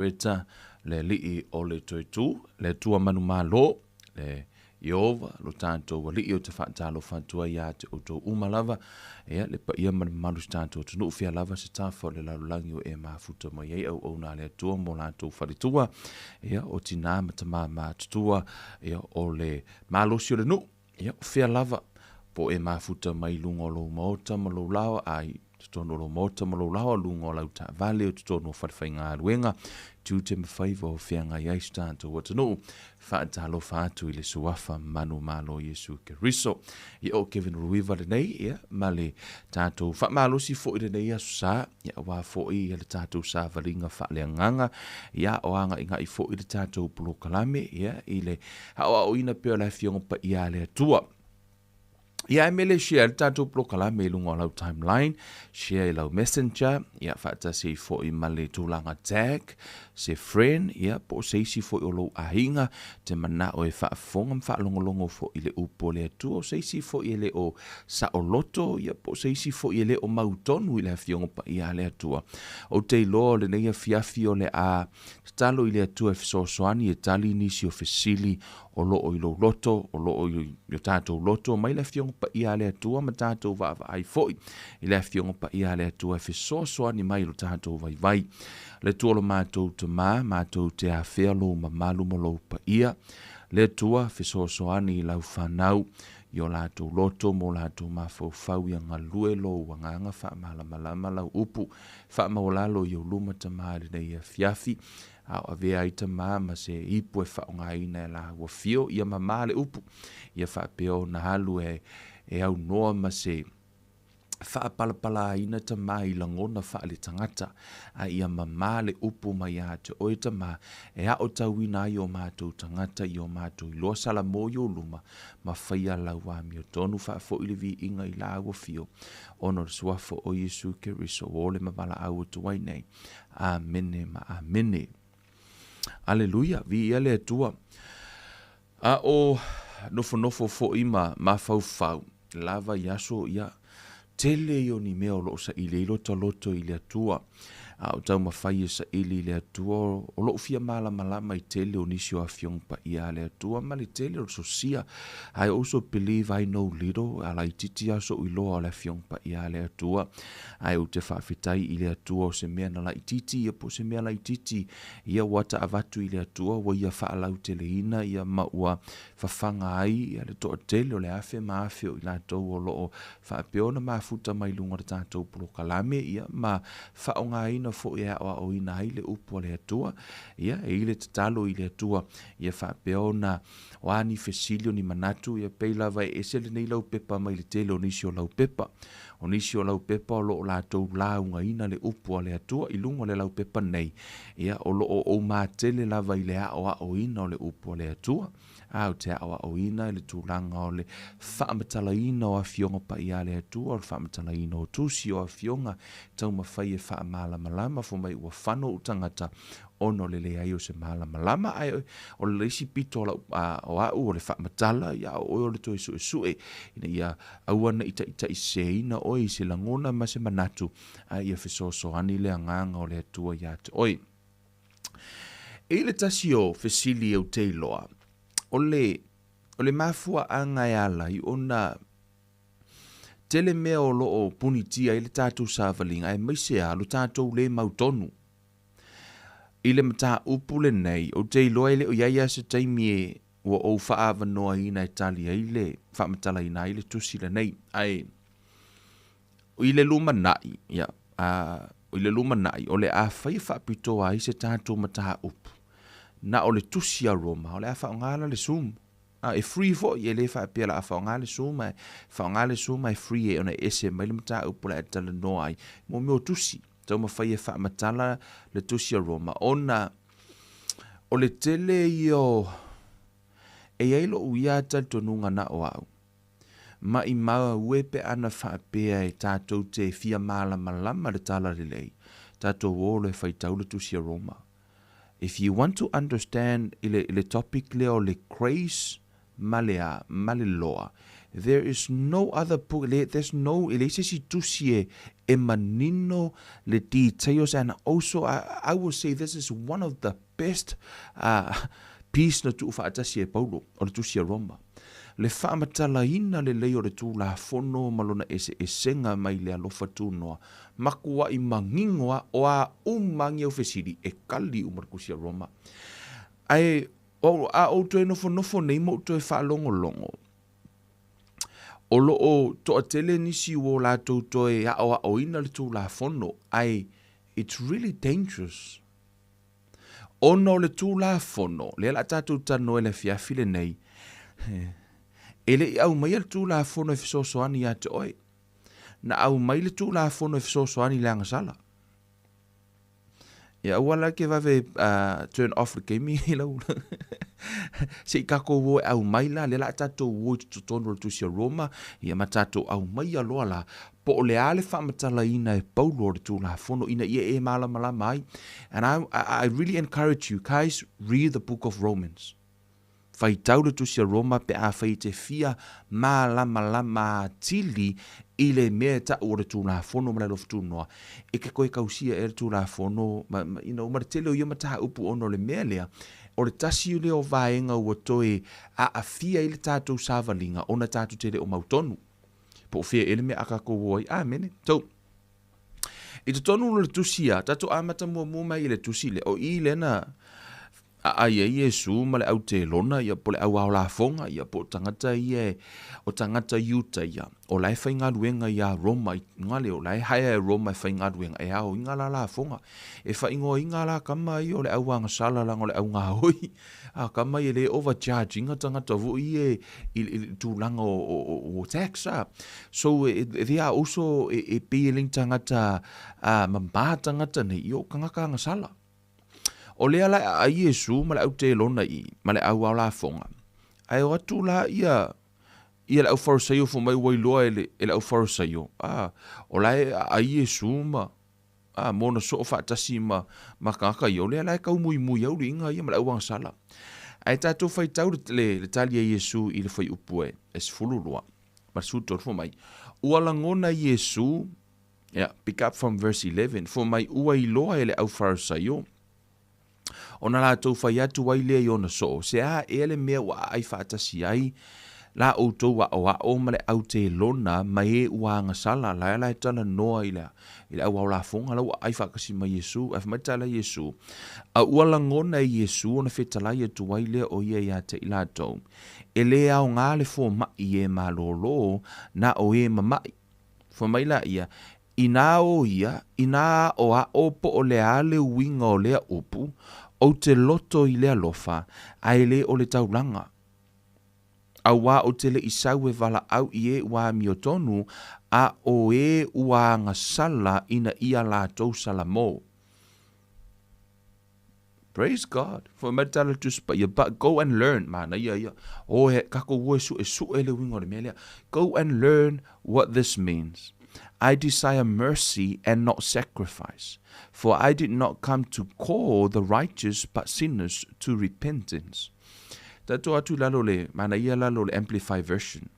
Reta le lii o le toitu, le tua manu malo, le Iova, lo tanto wa lii o te whaatalo whantua ia te o tō umalava, ea le pa ia manu malu tanto te nuu fia lava se tafo le lalulangi o e mafuta mai ei au na le atua mo lanto wharitua, ea o tina matama matutua, ea o le malosi o le nuu, ea o fia lava, po e mafuta mai lungo lo maota ma lo lao ai, tono lo mota ma lo lao lungo lau ta vale o tono whawhainga aruenga tu te mawhaiva o whianga iai stanto o tano whaatalo whaatu i le suafa manu malo Yesu ke riso i o Kevin Ruiva le nei ia ma le tātou whamalosi fo i le nei asu sa ia wā fo i le tātou sa valinga whaale anganga ia o anga inga i fo i le tātou pulo kalame ia i le hawa o ina peo la fionga pa ia le atua. Ia e mele share tātou plokala me lunga lau timeline, share lau messenger, ia whaata se fo i male tūlanga tag, se friend, ia po se isi fo i o lau ahinga, te mana o e whaafonga whaalongolongo fo i le upo le atu, o se isi fo i le o sa o loto, ia po se isi fo i le o mautonu i le fionga pa ia le atua. O te ilo le neia fiafi o le a talo i le atua e fisosoani e tali nisi o fesili o loo i lo loto, o loo i tātou loto, mai le fionga pa ia le atua, ma tātou va ai foi, i le fionga pa ia le atua, e fisosoani mai lo tātou vai. Le tuolo mātou te mātou te a whelo ma malu ma lo pa ia, le tua fisosoani i lau whanau, i o lātou loto, mo lātou mawhau i anga luelo, wanganga wha malama lau upu, wha maolalo i o luma ta maari nei a fiafi, a vea i ta ma se ipu e whaonga ina e la hua fio, ia ma male upu, ia wha peo na halu e au noa ma se wha palapala ina ta ma i langona wha le tangata, a ia ma male upu mai a te oe ta ma, e a o tau ina i o mātou tangata i o mātou i loa sala mo i o luma, ma whaia lau a mi o tonu wha fo ili vi inga i la hua fio, ono suafo o Yesu ke riso, o le mawala au tu wai nei, amene ma amene. Aleluia, vi ia le atua. A o nofo fo ima ma fau. Lava yaso ia tele yo ni meo lo sa ile ilo taloto ile atua. A o tau mawhai sa ili le atua. O lo fia malama i tele o nisio a fiong pa ia le atua. Ma le tele o so sia. I also believe I know little. Ala i titi aso iloa le fiong pa ia le atua. Ai o te whawhitai i le atua o se mea na la i titi. Ia po se mea la i titi. Ia wata avatu i le atua. Wa ia whaalau tele ina. Ia maua whawhanga ai. Ia le toa tele o le afe ma afe o i la tau o loo whaapeona ma futa mai lunga le tātou polo kalame. Ia ma whaonga ina fo ia o ina ile upo le atua ia e ile tatalo ile atua ia fa peona wani fesilio ni manatu ia peila vai esele nei lau pepa mai le tele onisio lau pepa o lo la to launga ina le upo le atua i lungo le lau pepa nei ia o lo o matele la vai le o ina le upo le atua au te o ina le tulanga o le Faamatalaina o afionga pa ia le atua o Faamatalaina o tusi o afionga tau mawhai e Faamalama fo mai ua whano utangata ono le ai o se malama ai o le isi pito o au o le Faamatala ia o le toi sue ina ia auana ita i seina o i se langona ma se manatu ai ia fesoso ani le anganga o le atua ia te oi e le tasi o fesili au teiloa o le mafua anga e ala i ona tele mea o loo punitia i le tātou sāwalinga e maisea lo tātou le mautonu. I le mata upule nei o te iloa ile o iaia se taimie o whaava noa ina e tali ai le Faamatalaina i le tusi le nei. Ai, o ile luma nai, ia, o ile luma nai o le a whai whaapitoa i se tātou mata upu. Na o le tusi a Roma, o le a whaongala le sumu. E free fo i le fa pela a faungale suma e free e ona ese mai le mata upula e tala no ai mo me o tusi tau ma fai e Faamatala le tusi a Roma ona o le tele io e ailo uia tal tonunga na o au ma i maua uepe ana fa pea e tātou te fia malama le tala le lei tātou o le fai tau le tusi a Roma. If you want to understand ile topic leo le grace male loa. There is no other book. There's no elese si tusie e manino le details. And also I will say this is one of the best piece na tu whaatasi e Paulo o le tusi a Roma. Le Faamatalaina le leo le TULAFONO malona ese esenga mai le alofa tūnoa. Makua I mangingoa o a umangi au fesiri e kali umarkusi a Roma. Ai a o toi nofo nei mo toi whaalongolongo. O loo toa tele nisi o la toi a o ina le TULAFONO. Ai, it's really dangerous. Ono le TULAFONO, le la tātou tano e le fiafile nei. Ele au mai le TULAFONO e fisosoani a te oi. Na au mai le TULAFONO e fisosoani le angasala. Ia wala ke vave turn off le game ila ula. Se kako wo au mai la le la tātou wo tutono le tusi a Roma. Ia ma tātou au mai aloa la. Po o le ale Faamatalaina e Paulo le TULAFONO ina ia e malama mai. And I really encourage you guys, read the book of Romans. Fai tau le tusi a Roma pe a fai te fia malama tili I le mea ta o le TULAFONO ma le loftu noa. E ke koe kausia e le TULAFONO, ma le tele o ia mataha upu ono le mea lea, o le tasi le o vaenga ua toe a fia I le tātou savalinga o na tātou tele o mautonu. Po fia ele mea akako woi, amene. So, I te tonu le tusi a, tātou amata mua mai I le tusi le, o I le na, ia Yesu ma le au te lona ia po le au la fonga ia po tangata ia o tangata yuta ia o lai whainga ruenga ia Roma ngale o lai haia Roma whainga ruenga e au inga la fonga e whaingo inga la kama i o le au anga sala lang o le au ngā hoi a kama i le overcharging tangata vo i tūlanga o tax so they are also peeling tangata mamba tangata nei i o kangaka anga sala. O lea la a Yesu ma le au te lona I, ma le au la fonga. Ai o atu la ia le au farisaio fo mai wailoa e le au farisaio. O la a Yesu ma, mona so o whaatasi ma kaka I o lea la e kau mui au ringa ia ma le au wangsala. Ai tātou whai tau le tali a Yesu I le whai upue, e sifulurua. Ma sutor fo mai. Ua langona Yesu, pick up from verse 11, fo mai ua iloa e le au farisaio. Ona la tau whai atu wai lea I ona so. Se a ele mea wa ai whaatasi ai. La o tau wa o male au te lona mai e ua ngasala. La e tala noa I le au la fonga. La ua ai whakasi ma Yesu. Ai whamatala Yesu. A ua langona Yesu. Ona whetalai atu wai lea o ia ia te ila tau. E lea o ngā le fo mai e malolo. Na o e mamai. Fo mai la ia. Ina o ia. Ina o a opo o le ale winga o lea upu. O te loto I lea lofa, ai le o le taulanga. A wā o te le isau e wala au I e wā miotonu, a o e ua ngasala ina ia la tau salamo. Praise God. For metala tuspa, but go and learn, man. Ia. O he kako ue su e le wingo le melea. Go and learn what this means. I desire mercy and not sacrifice, for I did not come to call the righteous but sinners to repentance. Tato atu lalo le, mana ia lalo le Amplified Version.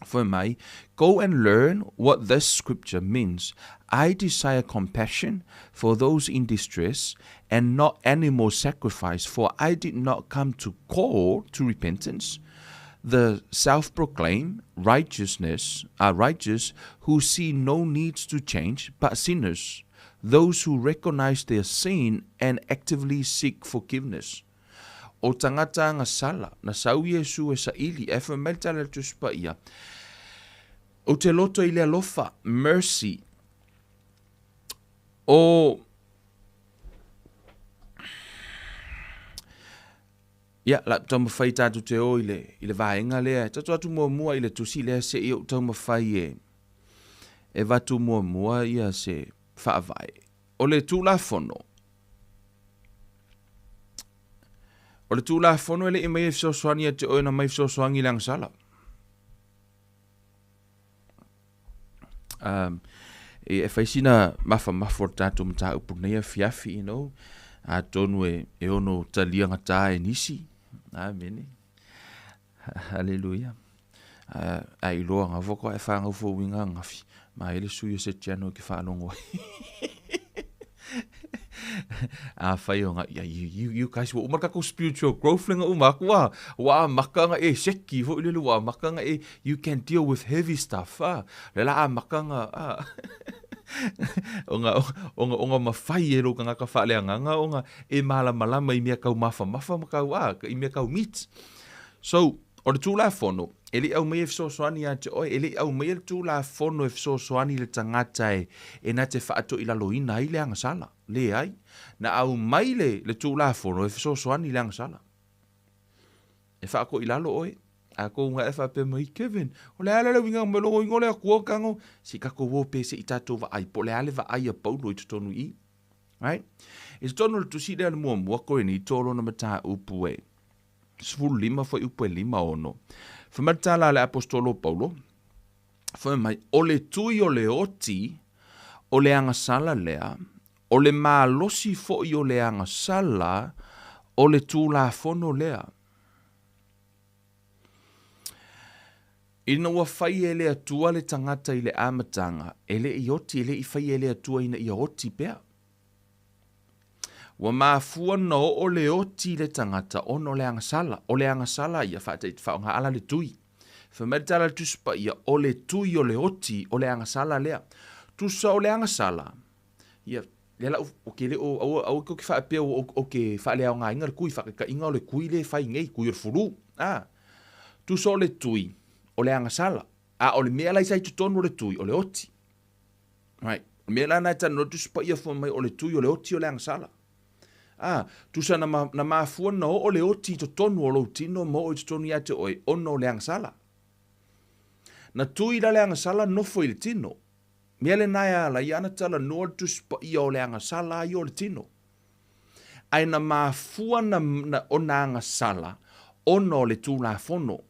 For mai, go and learn what this scripture means. I desire compassion for those in distress and not animal sacrifice, for I did not come to call to repentance the self-proclaimed righteous who see no needs to change, but sinners, those who recognize their sin and actively seek forgiveness. O tangata ngasala, na sau Yesu e sa ili, e whamelta le tuspa ia. O te loto I le alofa, mercy. O la tau mawhai tātu te o I le vaenga lea. Tatu atu mua I le tusi lea se I o tau mawhai e vatu mua ia se whaavai. O le TULAFONO. O le TULAFONO ele I mai e fisosoani a te o na mai fisosoani lang sala. E whaisina mafo tātu mta upunea fiafi, you know. A tonu e ono talianga tā e nisi. Amen. Hallelujah. ai loa ngā whoko e whangau fo winga ngafi. Ma ele sui se tiano ki whanongo. Whai o ngā, you guys, wa umaka ko spiritual growth linga umaka wa makanga e seki, fo ilulu wa makanga e, you can deal with heavy stuff, lela makanga, onga mawhai e roka ngaka whaalea nganga, onga e malama I mea kau mafa makau I mea kau meat. So, o le tūlafono, ele au mai e fisosoani a te oi, ele au mai le tūlafono e fisosoani le tangata e na te whaato I laloina ai le angasala, le ai. Na au mai le tūlafono e fisosoani le angasala. E whaako I lalo oi, a ko unga e whape mai Kevin, o le ale le winga melongo ingo le a kua kango, si kako wope se I tato vaai, po le ale vaai a Paulo I tutonu I. Right? E tutonu le tusi le mua koe ni tolo na mata upu e. Sfulu lima foi upu e lima ono. Faamatalaina le Aposetolo Paulo. Foi mai o le tui o le oti o le angasala lea, o le malosi foi o le angasala o le tulafono lea. Ina ua fai e le atua le tangata I le amatanga, ele I oti ele I fai e le atua ina I oti pea. Wa mafua no o le oti le tangata ono le angasala. O le angasala ia whaonga ala le tui. Faamatalaina tuspa ia o le tui o le oti o le angasala lea. Tusa o le angasala. Ia lela o ke le o ke whaapea o ke whaalea o ngā inga le kui whakaka inga o le kui le whai ngei kui o le furu. Tusa o le tui o le angasala. O le mea lai sai tutonu o le tui o le oti. Right. Mea lai nai tano tuspa ia fo mai o le tui o le oti o le angasala. Tusa na mafua no o le oti to tonu o lo tino mo o tonu ia te oi ono le angasala. Na tui la le angasala no fo I le tino. Mea le naya la iana tala no tuspa ia o le angasala I o le tino. Ai na mafua na o na angasala ono le tulafono.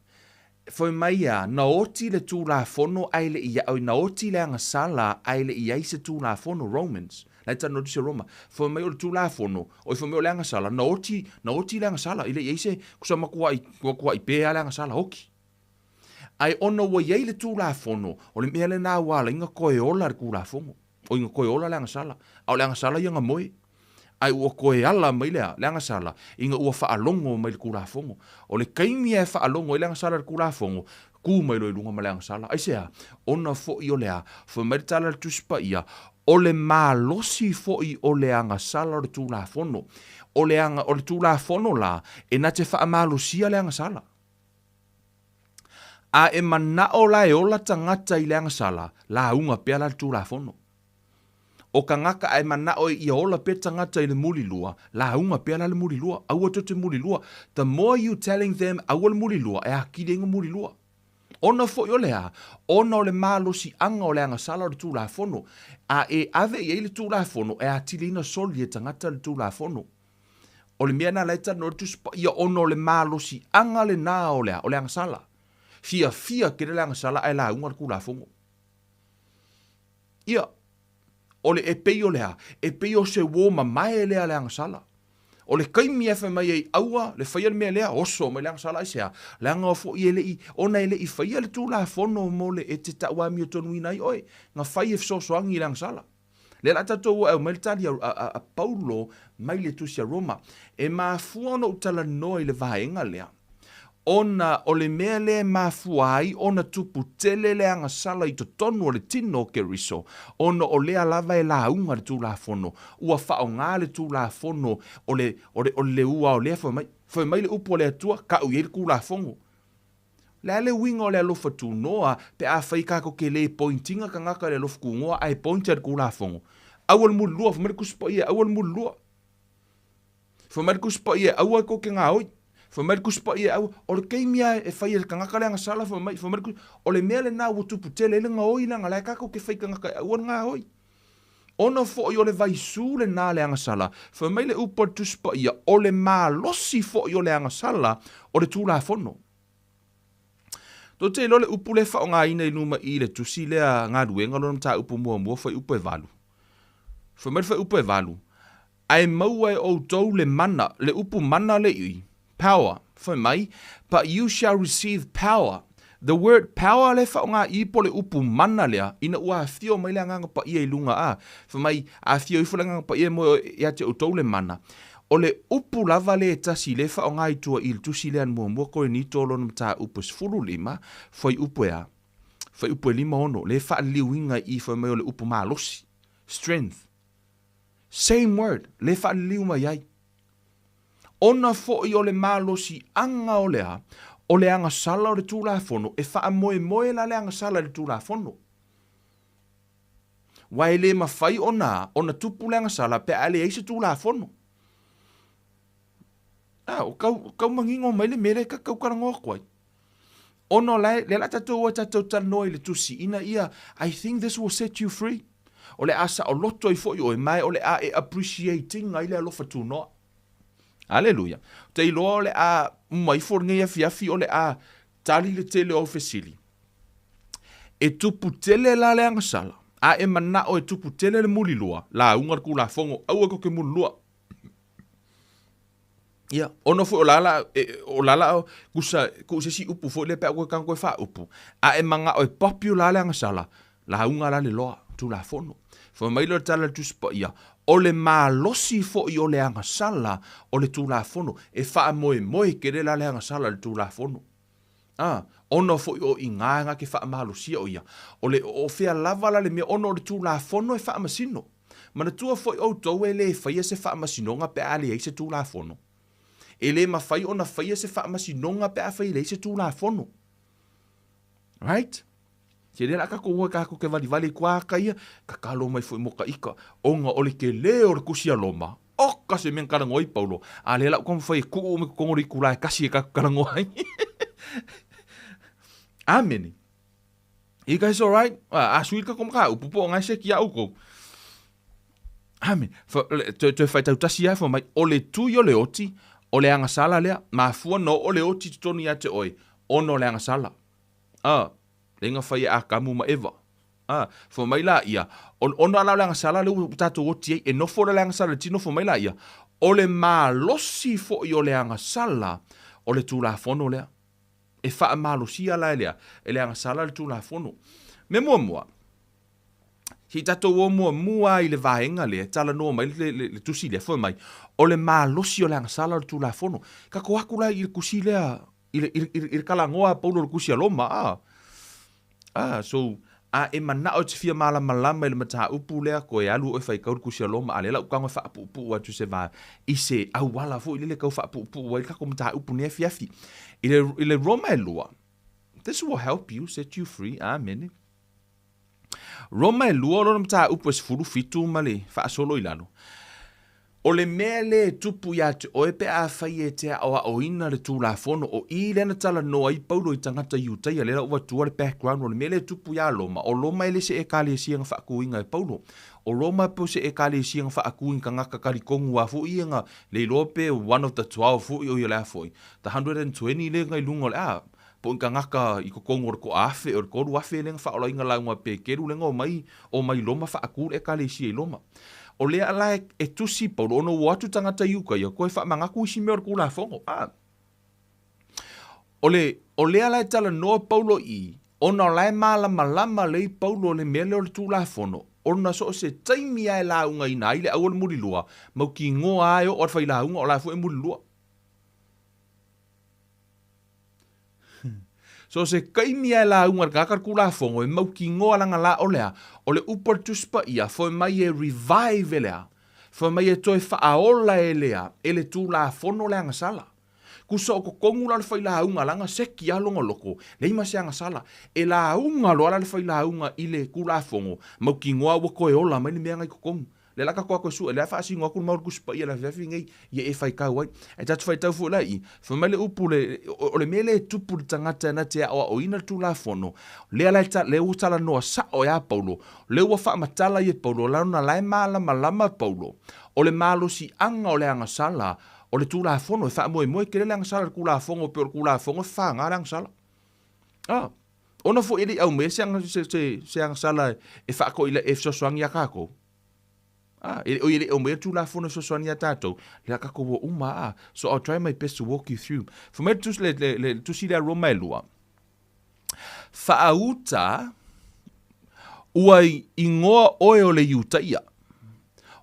Foi mai na oti le tulafono ai le ia o na oti le angasala ai le ia se tulafono Romans. Lai tano tise Roma. Foi mai o le tulafono o foi mai o le angasala na oti le angasala ile ia se kusama kua I pea le angasala hoki. Ai ono wa ia le tulafono o le mea le na wala inga koe ola le tulafono. O inga koe ola le angasala. Au le angasala ia nga moe. Ai ua koe ala mai le angasala inga ua whaalongo mai le tulafono. O le kaimi e whaalongo I le angasala le tulafono ku mai lo I lunga mai le angasala. Ai sea, ona fo I o lea, fo maritala le tuspa ia, o le malosi fo I o le angasala o le tulafono. O le tulafono la, e na te whaamalosia le angasala. A e manao la e ola tangata I le angasala, la unga pea la le tulafono. O ka ngaka ai manao I ola pe tangata I le mulilua, la unga pea la le mulilua, aua to te mulilua. The more you telling them aua le mulilua, e hakiri inga mulilua. Ona fo I o lea, ona o le malosi anga o le angasala o le tulafono, a e ave I le tulafono, e atilina soli e tangata le tulafono. O le mea na leita no tuspa ia ona o le malosi anga le na o le angasala. Fia ke le angasala ai la unga le tulafono. Ia, o le e pei o lea, e pei o se woma mai lea le angasala. O le kaimi e mai ai aua, le whaia le mea lea, oso mai le angasala isea. Le anga fo I ele I, ona ele I whaia le tulafono mo le e te taua mi o tonu inai oi, nga whaia fisosoangi le angasala. Le la tatou au mai le tali a Paulo mai le tusi a Roma, e mafua ona utala noi le vaenga lea. Ona o le mea le mafuai, ona tupu tele le angasala I to tonu o le tino ke riso. Ona o lea lava e la unga le tulafono. Ua whao ngā le tulafono o le ua o lea whai mai le upo le atua, ka ui e le tulafono. Le winga o le alofa tu noa, pe a whai kako ke le pointinga ka ngaka le alofa kungoa, ai pointia le tulafono. Awal mulua, whamari kuspa ia, awal mulua. Whamari kuspa ia, awal ko ke ngā oi. Whamari kuspa ia au, o le keimia e whai e kangaka le angasala, whamari kuspa, o le mea le nā watupu tele, ele ngā oi langa, lai kako ke whai kangaka, awal ngā oi. Ona fo I o le vaisu le nā le angasala, whamai le upa tuspa ia, o le mā losi fo I o le angasala, o le tulafono. Tō te lo le upu le whao ngā ina I numa I le tusi lea ngā ruenga, lona mta upu mua whai upu e valu. Whamai whai upu e valu. Ai maua e o tau le mana, le upu mana le ui. Power, whai mai, but you shall receive power The word power le whaonga I po le upu mana lea, ina ua whio mai le nganga pa ia I lunga a. Whamai a whio I whalanga pa ia mo ia te utau le mana. O le upu lava le tasi le whaonga I tua il tusi le an mua koe ni tolo na mta upu sfuru lima, fai upu ea. Fai upu lima ono, le wha liwinga I fai mai o le upu malosi. Strength. Same word, le wha liwinga iai. Ona fo I o le malosi anga o lea, o le anga sala o le tulafono, e wha moe la le anga sala le tulafono. Wai le mawhai ona tupu le anga sala pe ale eise tulafono. O kau mangingo mai le mere ka kau karangoa koai. Ono le la tatou tanoi le tusi ina ia, I think this will set you free. O le asa o loto I fo I o e mai, o le a e appreciating ai le alofa tunoa. Aleluia. Te iloa le a mai forngia fiafi o le a tali le tele o fesili. E tupu tele la le anga sala. A e mana o e tupu tele le muli lua. La ungar ku la fongo au ko ke muli lua. Ia, ono fo o lala kusa si upu fo le pe ko kan ko fa upu. A e manga o e popular le anga sala. La unga la le loa tu la fono. Fo mai lo tala tu spa ia. O le malosi fo I o le anga sala o le tulafono. E wha moe ke le la le anga sala le tulafono. Ono fo I o inganga ke wha malosia o ia. O le o fea lava la le mea ono le tulafono e wha masino. Mana tua fo I o tau e le whaia se wha masinonga pe ale eise tulafono. E le mawhai ona whaia se wha masinonga pe a whai le eise tulafono. Right? Te rea ka ko ke vali kwa kaia ka kalo mai foi moka ika onga ole ke le o kusia loma o ka se men karango I Paulo a le la ko foi ku me ko ngori kula kasi ka karango ai. Amen. You guys all right? A suil ka kom ka upupo ngai se kia uko. Amen. Te fai tau tasia fo mai ole tu yo le oti ole anga sala lea ma fu no ole oti tonu ya te oi ono le anga sala. Lenga fai a kamu ma eva. Fo mai la ia. Ono ala langa sala le tato oti e no fo le langa sala tino fo mai la ia. O le malosi fo I o le anga sala o le tulafono lea. E wha malosi ala lea. E le anga sala le tulafono. Me mua. Hi tato o mua I le vaenga lea. Tala noa mai le tusi lea fo mai. O le malosi o le anga sala le tulafono. Ka koakula I le kusi lea. I le kalangoa Paulo le kusi aloma. So e mana o te fia malama I le mata upu lea ko e alu o fai kau kusia loma ale la ukanga fa upu atu se va I se au wala fo I le kau fa upu wa ka ko mata upu ne fiafi I le Roma e lua. This will help you, set you free. Amen. Roma e lua lo mata upu se furu fitu male fa solo I lalo. O le mele tupu ya te oe pe a whai e te o ina le tulafono o I lena tala noa I Paulo I tangata iutai a lera ua tua le background o le mele tupu ya loma o loma ele se e kale sianga whaakuinga e Paulo o loma po se e kale sianga whaakuinga ka ngaka karikongu a fu ianga le lope one of the 12 fu I o lea foi the 120 le ngai lungo le a po ka ngaka I ko kongo ko afe o ko afe lenga wha ola inga launga pe keru lenga o mai loma whaakur e kale si e loma. O lea la e tusi Paulo ono watu tangata yuka ia koe wha mangaku isi mea orku la fongo. O lea la e tala noa Paulo I ona o lai malama lei Paulo le mele o le tu la fono. Ona so se taimi ai la unga ina ile au le murilua mau ki ngoa ai o orfa I la unga o la fu e murilua. So se kaimi ai la unga kakar ku la fongo e mau ki ngoa langa la o lea o le upar tuspa ia fo mai e revive lea fo mai e toi whaaola e lea e le tu la fono le anga sala. Kusa o ko kongu la fai la unga langa seki alonga loko le ima se anga sala e la unga lo ala le fai la unga I le ku la fongo mau ki ngoa wako e ola mai ni mea ngai ko kongu. Le laka kwa ko su le fa si ngwa ku mau ku spa ia la vefi ngai ye e fai ka wai e tatu fai tau fu la I fo mai le upu le o le mele tupu tangata na te o ina tu la fono le ala le utala no sa o ya Paulo le wa Faamatala ye Paulo la na lai malama Paulo o le malo si anga o le anga sala o le tu la fono e fa mo ke le anga sala ku la fongo pe ku la fongo fa nga anga sala ona fo ili au me se anga sala e fa ko ile e so swang ya ka ko ele o me tu la fono so sonia tato le ka ko uma so I'll try my best to walk you through for me to le tu si la Roma lua Whaauta, ua ingoa oe o le iutaia.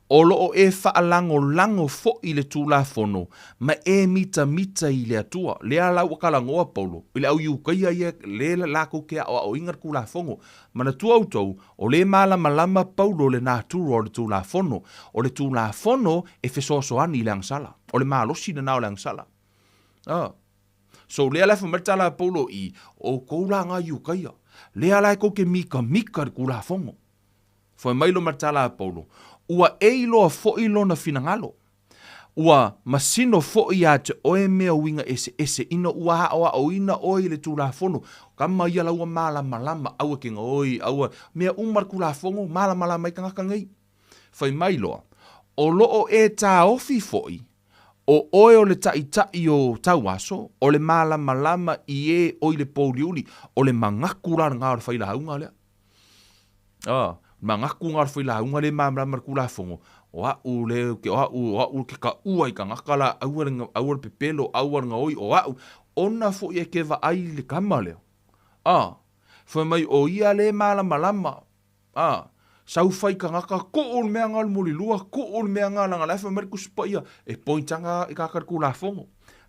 O loo e whaalango fo i le tulafono, ma e mita i le atua. Lea lau akalangoa Paulo, i le au iukaia ia le lako kea o ingar kulafongo. Mana tua autou, o le malama Paulo le nāturo o le tulafono. O le tulafono e fesoasoani i le angsala. O le malosi na nao le angsala. So lea lai whamatala Paulo i o koula ngā iukaia. Lea lai ko ke mika le kulafongo. Foi mailo matala Paulo. Ua eiloa fo'i lona finangalo. Ua masino fo'i a te oe mea winga ese ina ua haoa o ina oi le tulafono. Kama ia laua malama aua kenga oi, aua mea umar kulafongo, malama i kangaka ngai. Fai mailoa, o loo e tā ofi fo'i, o oe o le tai o tau aso, o le malama i e oi le poliuli, o le mangakura ngā ora whaila haunga lea. Mangaku ngar foi la unga le mamra markula fongo o au le ke o ke ka ua I ka ngakala awar pepelo awar ngoi o au ona fo ye ke va ai le kamale foi mai o ia le malama sau fai ka ngaka ko o me ngal muli lua ko o me ngal ngala fa merku spaia e pointanga I ka kula fongo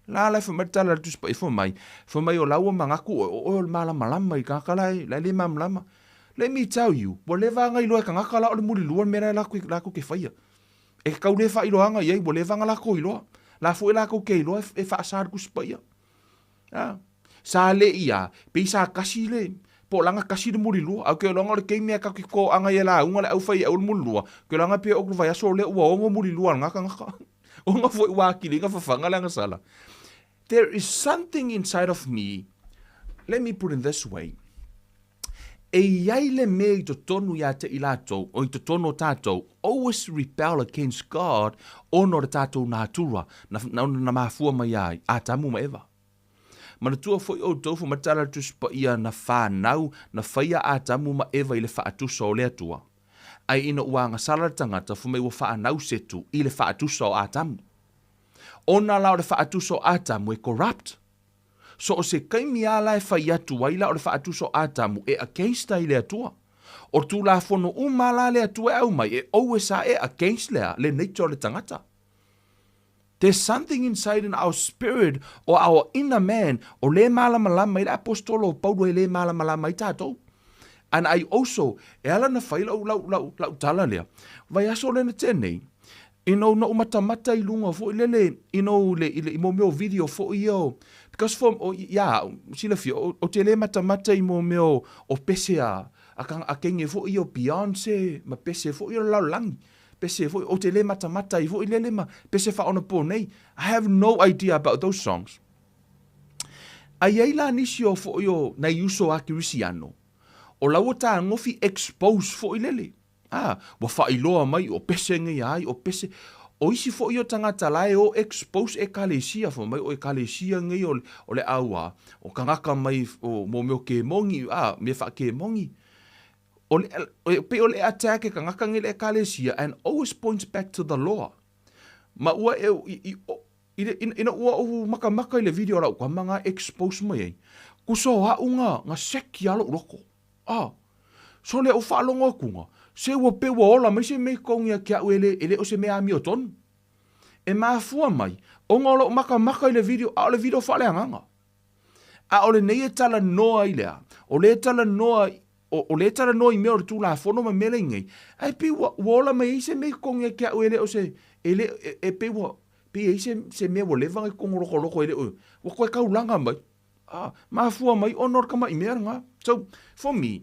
la fa mertala tu spai foi mai o lawa mangaku o malama I ka kala le mamlama. Let me tell you, whatever ngai loa ka ngaka la o le muli lua mera lako ke whaia. E kau le wha iloanga iei, whatever nga lako iloa. La fu e lako ke iloa e wha asar ku spaia. Sa le ia, pe sa kasi le, po langa kasi le muli lua, au ke longa le kei mea ka ki ko anga ia la, unga le au whai au le muli lua, ke langa pe okru vai aso le ua ongo muli lua ngaka. Onga fu e wakili nga whawhanga langa sala. There is something inside of me, let me put it this way, e iai le mea I to tonu ia te ilatou, o I to tono tātou, always rebel against God, ono re tātou nātura, na mafua mai ai, a tamu ma ewa. Mana tua foi o tofu matala tuspa ia na whanau, na whaia a tamu ma ewa I le whaatusa o lea tua. Ai ina uanga sala tangata fumei wa whanau setu, I le whaatusa o a tamu. Ona lao le whaatusa o a tamu e corrupt. So o se kaimi ala e whai atu waila o le whaatuso atamu e against ai le atua. O tulafono umala le atua au mai e OSA e against lea le nature le tangata. There's something inside in our spirit or our inner man o le malamalama I le Apostolo Paulo e le malamalama I tātou. And I also, e ala na whai lau tala lea. Vai aso le na tenei. Ino no matamata I lunga fo ilele ino le imo meo video fo io because from sila fi o te le matamata imo meo o pese a kenge fo io Beyonce ma pese fo io la lang pese fo o te le matamata I fo ilele ma pese fa ona po nei. I have no idea about those songs. Ai la nisi o fo io na uso akirisiano o lawa ta ngofi expose fo ilele. Wa whailoa mai o pese ngai ai, o pese. O isi fo io tangata lai o expose e kalesia fo mai o e kalesia ngai o le aua. O kangaka mai o mo meo ke mongi, me wha ke mongi. Pe o le attack e kangaka ngai le kalesia and always points back to the law. Ma ua ina ua o maka I le video rau kwa mga expose mai ei. Kuso haunga nga seki alo loko. So le o whaalonga kunga. Se ua pe ua ola mai se mei kongia kia uele ele o se mea ami o tonu. E maafua mai, o ngolo maka I le video, a o le video whale anganga. A o le nei e tala noa I lea, o le tala noa I mea o le tulafono ma mele ngai. Ai pe ua ola mai se mei kongia kia uele o se, ele e pe ua, pe e se mea ua levanga I kongo loko ele o, ua koe kaulanga mai. Maafua mai, onor kama I mea nga. So, for me,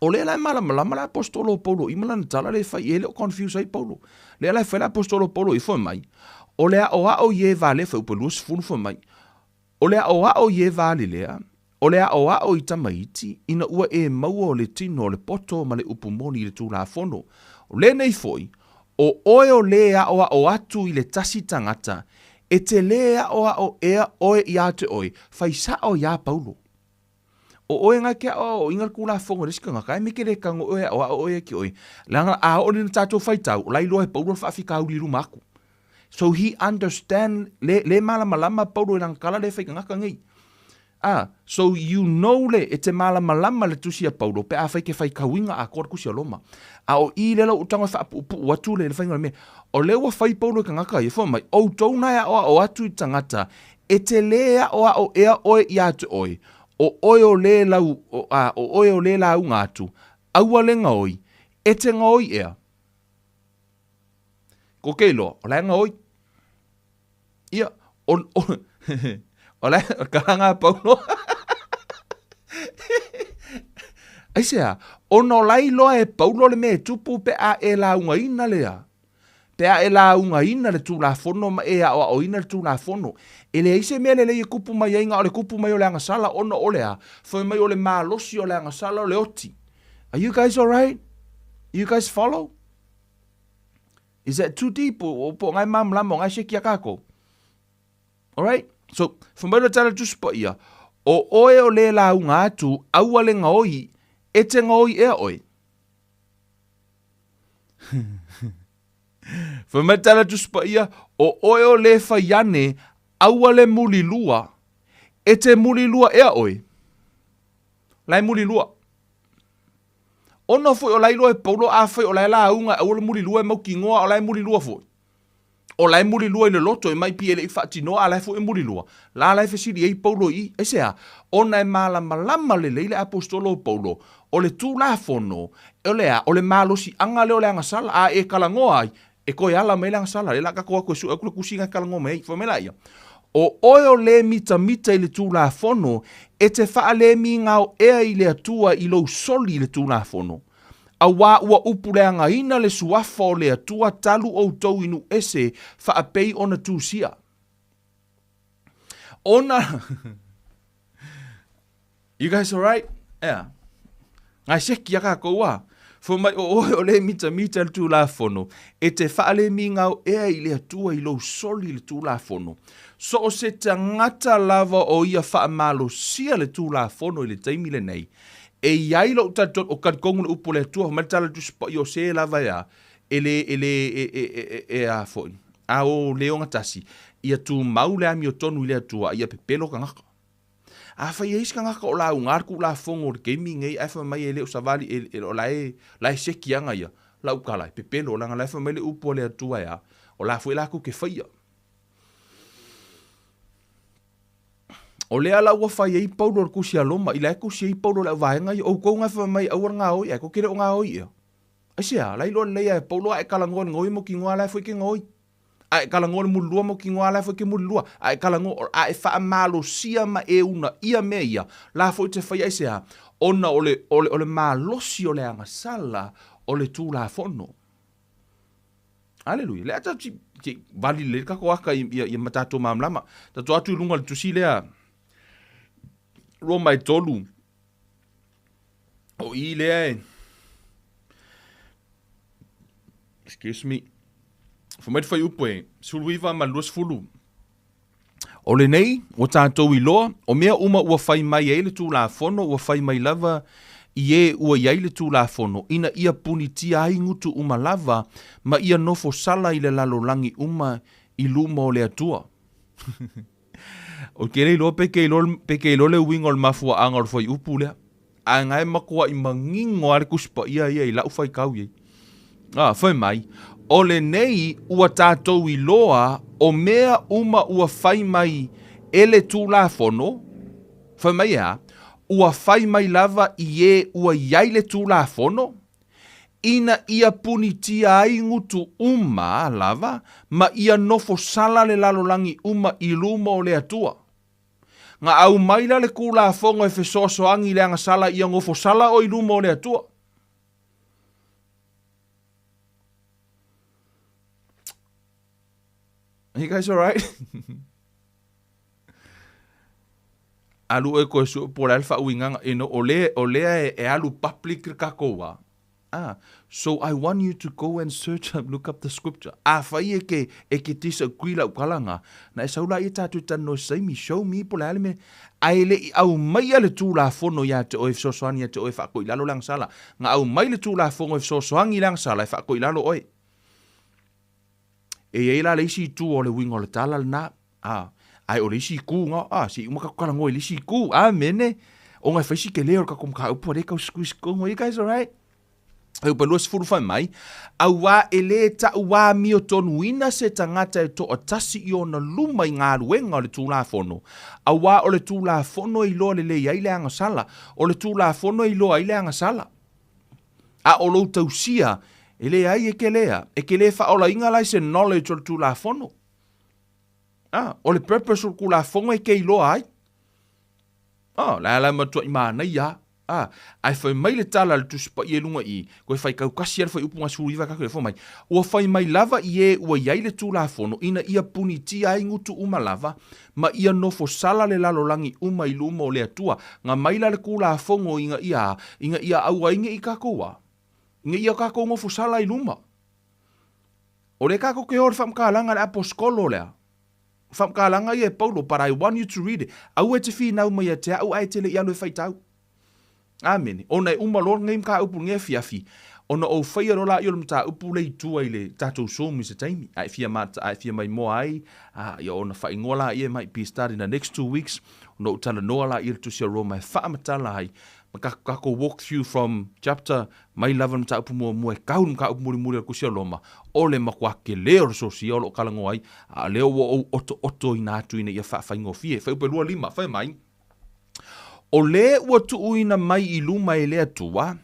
o le lai malama la Apostolo Paulo I malana tala le fai ele o confuse ai Paulo. Le lai fai la Apostolo Paulo I foi mai. O le o ye vale fai upelus funu foi mai. O le o ye vale lea. O le o I tamaiti ina ua e maua o le tino o le poto ma le upumoni I le tulafono. O le nei foi. O oe o le o atu I le tasi tangata. E te le o ea oe I ate oe. Fai sa o ya Paulo. O oe nga kia o ingar kula fongo riska nga kai meke re kango oe o oe ki oe. Langa a o ni tato faitau, lai loe Paulo whaafika uri rumaku. So he understand, le malama Paulo I lang kala le whaika ngaka ngai. So you know le, e te malama le tusi a Paulo, pe a whaike whai kauinga a kora kusi a loma. A o I lela utanga wha upu watu le whainga me. O lewa whai Paulo ka ngaka i wha mai, o tauna ya o atu I tangata, e te lea o ea oe I atu oe. O oe o le lau, o oe o le lau ngātu, aua le ngaoi, e te ngaoi ea. Ko keilo, o le ngaoi. Ia, o le, karanga Paulo. Aisea, ono lai loa e Paulo le me tupu pe a e la unga ina lea. Pe a e la unga ina le tulafono ma e a o ina le tulafono. E le ise mele le kupu mai inga o le kupu mai o le angasala ono o lea. Foi mai o le malosi o le angasala o le oti. Are you guys alright? You guys follow? Is that too deep? O po ngai mam lamo ngai sheki akako. Alright? So, foi mai o tala tuspa ia. O oe o le la unga atu, aua le ngaoi, e te ngaoi ea oi. Faamatalaina tuspa ia, o oe o le whaiane, aua le muli lua, e te muli lua ea oi. Lai muli lua. Ono foi o lai loa e Paulo a foi o lai la unga, o le muli lua e mau ki ngoa o lai muli lua foi. O lai muri lua I le loto e mai pia le I whaatinoa a lai fu e muri lua. La lai whasiri e Paulo I, e sea, ona e malama le leile Apostolo Paulo, o le TULAFONO, o le malosi anga leo le angasala, a e kalangoa ai, e koe ala me le angasala, le laka koa koe su, e kula kusinga kalangoa me, whamela ia. O oe le mita I le TULAFONO, e te wha le mi ngao ea I le atua I lo soli le TULAFONO. A wā ua upureanga ina le suafa o le atua talu o tau inu ese wha apei ona tūsia. Ona... You guys alright? Yeah. Ngai seki aka koua. Fo mai o le mita le tulafono. E te wha le mi ngau ea I le atua I lo soli le tulafono. So o se tangata lava o ia wha amalo sia le tulafono I le taimi le nei. E iai lo tatot o katkongu le upo le atua, matala tu spa I o se lava ea, a foi. A o leo ngatasi, ia tu mau le ami o tonu I le atua, ia pepelo ka ngaka. A whai eis ka ngaka o la ungarku la fongo o gaming ei, a mai e leo savali o la seki anga ia, la ukalai, pepelo, langa la mai le upo le atua ea, o la foi la ku ke whaia. O lea la ua whai ei Paulo o kusi aloma, I la kusi ei Paulo la vaenga I o kou ngā whamai aua ngā oi, e ko kere o ngā oi ia. Aisea, lai loa leia e Paulo a e kalangoa ngoi mo ki ngoa lai fwoi ke ngoi. A e kalangoa mulua mo ki ngoa lai fwoi ke mulua. A e kalangoa, a e wha malo sia ma e una ia me ia. La fwoi te whai aisea, ona ole malosi o le angasala o le tulafono. Aleluia. Le ata ti vali le kako aka I matato mamlama. Tato atu lunga le tusi lea. Roma I tolu. O I lea. Excuse me. Fumait fai upoe. Suluiva ma luas fulu. O le nei, o tātou I loa, o mea uma ua fai mai e le tulafono, ua fai mai lava I e ua iai le tulafono, ina ia punitia ai ngutu uma lava, ma ia nofo sala I le lalolangi uma I luma o le atua. O kere ilo peke ilo le wingo le mafua anga o fai upu lea. A ngai makua I mangingo ale kuspa ia I lau fai kau iei. Fai mai. O le nei ua tātou I loa o mea uma ua fai mai ele tulafono. Fai mai ea. Ua fai mai lava I e ua iai le tulafono. Ina ia punitia ai ngutu uma lava, ma ia nofo sala le lalolangi uma I luma o le atua. Nga au maila le kula fongo e fesoasoangi le anga sala ia ngofo sala o I luma o le atua. Are you guys alright? Alu e koe su por alfa uinganga ino o lea e alu public kakoa. So I want you to go and search and look up the scripture. Whai e ke disagree lau kalanga. Na e saula I tātou tano saimi, show me po le alime. Ai le I au mai ale tulafono ia te oe fsosoani ia te oe whako I lalo lang sala. Nga au mai le tulafono e fsosoani lang sala e whako I lalo oe. E eila le isi tu o le wingo le tala le na. ai o le isi ku nga, si uma ka ngoi le isi ku, mene, o ngai whaisi ke leo ka kum ka upu, re kau squeeze kongo, you guys alright? Au palua se furu whai mai, au wā e le ta wā mio tonu ina se tangata e to o tasi i o na luma i ngā ruenga o le tūlafono. Au wā o le tūlafono i loa le le iai le anga sala, o le tūlafono i loa i le anga sala. A o lo tausia, e le ai e ke lea whaola inga lai se knowledge o le tūlafono. O le purpose o le tūlafono e ke i loa ai. La matua i mana ia. Ai whai mai le tala le tusipa i e lunga i, koe whai kaukasi ar whai upunga suriwa kako le whai mai. Ua whai mai lava i e ua iai le tūlafono, ina ia puni tia ai ngutu uma lava, ma ia nofo sala le lalolangi uma i luma o le atua, ngā maila le kūlafongo inga ia aua inga i kakoa. Inga ia kako ngofo sala i luma. O le kako ke hori whamkalanga le aposkolo lea. Whamkalanga i e Paulo, but I want you to read it. Au e te whinau mai a te au ai te le i alu e whaitau. Amen. Ona e umalor ngai mka upu nge fiafi. Ona o whaia rola i o mta upu lei tua i le tatou somi se taimi. Ai fia mai moa ai. Ia ona whai ngola i e might be starting the next 2 weeks. Ona o tala noa la i le tusia Roma e Faamatalaina ai. Kako walk through from chapter mai lava mta upu mua e kaun mka upu muri kusia Roma. O le makwake leo sosia o lo kalango ai. Leo o oto ina atu ina ia whai ngofie. Whai upe lua lima. Whai mai. O le ua tuuina mai i luma e le atua,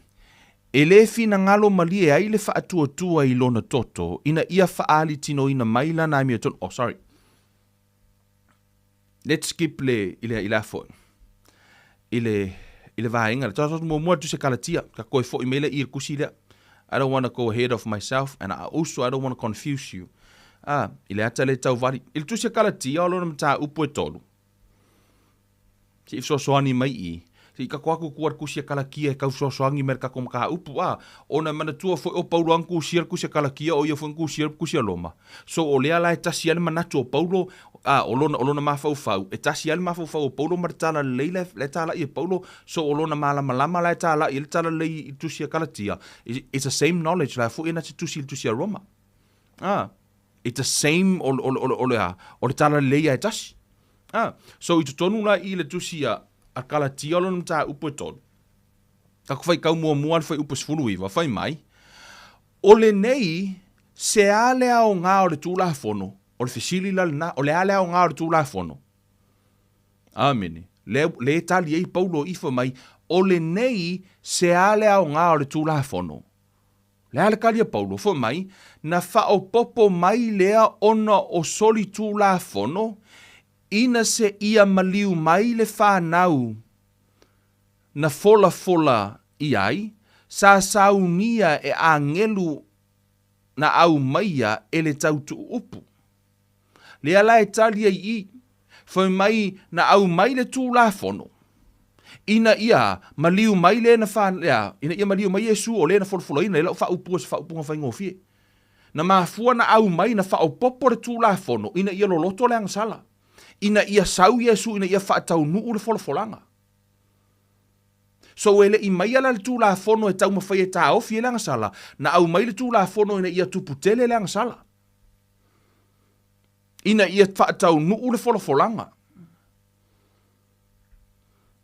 e le fina ngalo mali e ai le whaatua i lona toto, ina ia whaali tino ina mai lana mi aton. Sorry. Let's skip i le afo. I le vaenga. Tata mua tu se kalatia, ka koe fo i mele i kusi lea. I don't want to go ahead of myself, and I don't want to confuse you. I le ata le tau vari. I le tu se kalatia o lona mta upo e tolu. Si soani mai i. Si ka kwaku kuar kusia kalakia e kau soangi mer ka kom ka upu ona mana tua foi o Paulo ang kusia kusia kalakia o ia foi kusia loma. So o lea la e tasi ale manatu o Paulo o lona mafau e tasi ale mafau o Paulo martala leila le tala i Paulo so o lona malama la tala i le tala le i tusia kalatia. It's the same knowledge la foi ina tusia Roma. It's the same o le tala le ia e tasi. So i tutonu la i le tusia a kalatia lona mta upo e tolu. Ka kufai kau mua fai upo sfulu iwa, fai mai. O le nei, se ale ao ngā o le tūlafono, o le fesili lalina, o le ale ao ngā o le tūlafono. Amene. Le tali ei Paulo ifa mai, o le nei, se ale ao ngā o le tūlafono. Le ale kalia Paulo, fai mai, na whao popo mai lea ona o soli tūlafono, ina se ia maliu mai le whanau na fola i ai, sa saunia e a ngelu na au maia e le tautu upu. Le ala e talia i, whai mai na au mai le tūlafono. Ina ia maliu mai le na whanau, ina ia maliu mai e su o le na fola ina, e lau whaupunga whai ngofie. Na mafua na au mai na whao popo le tūlafono, ina ia loloto le angsala. Ina ia sau Yesu, ina ia whaatau nuu le folanga. So ele i mai ala le tūlafono e tau mawhai e tā ofi e langa sala, na au mai le tūlafono ina ia tuputele langa sala. Ina ia whaatau nuu le folanga.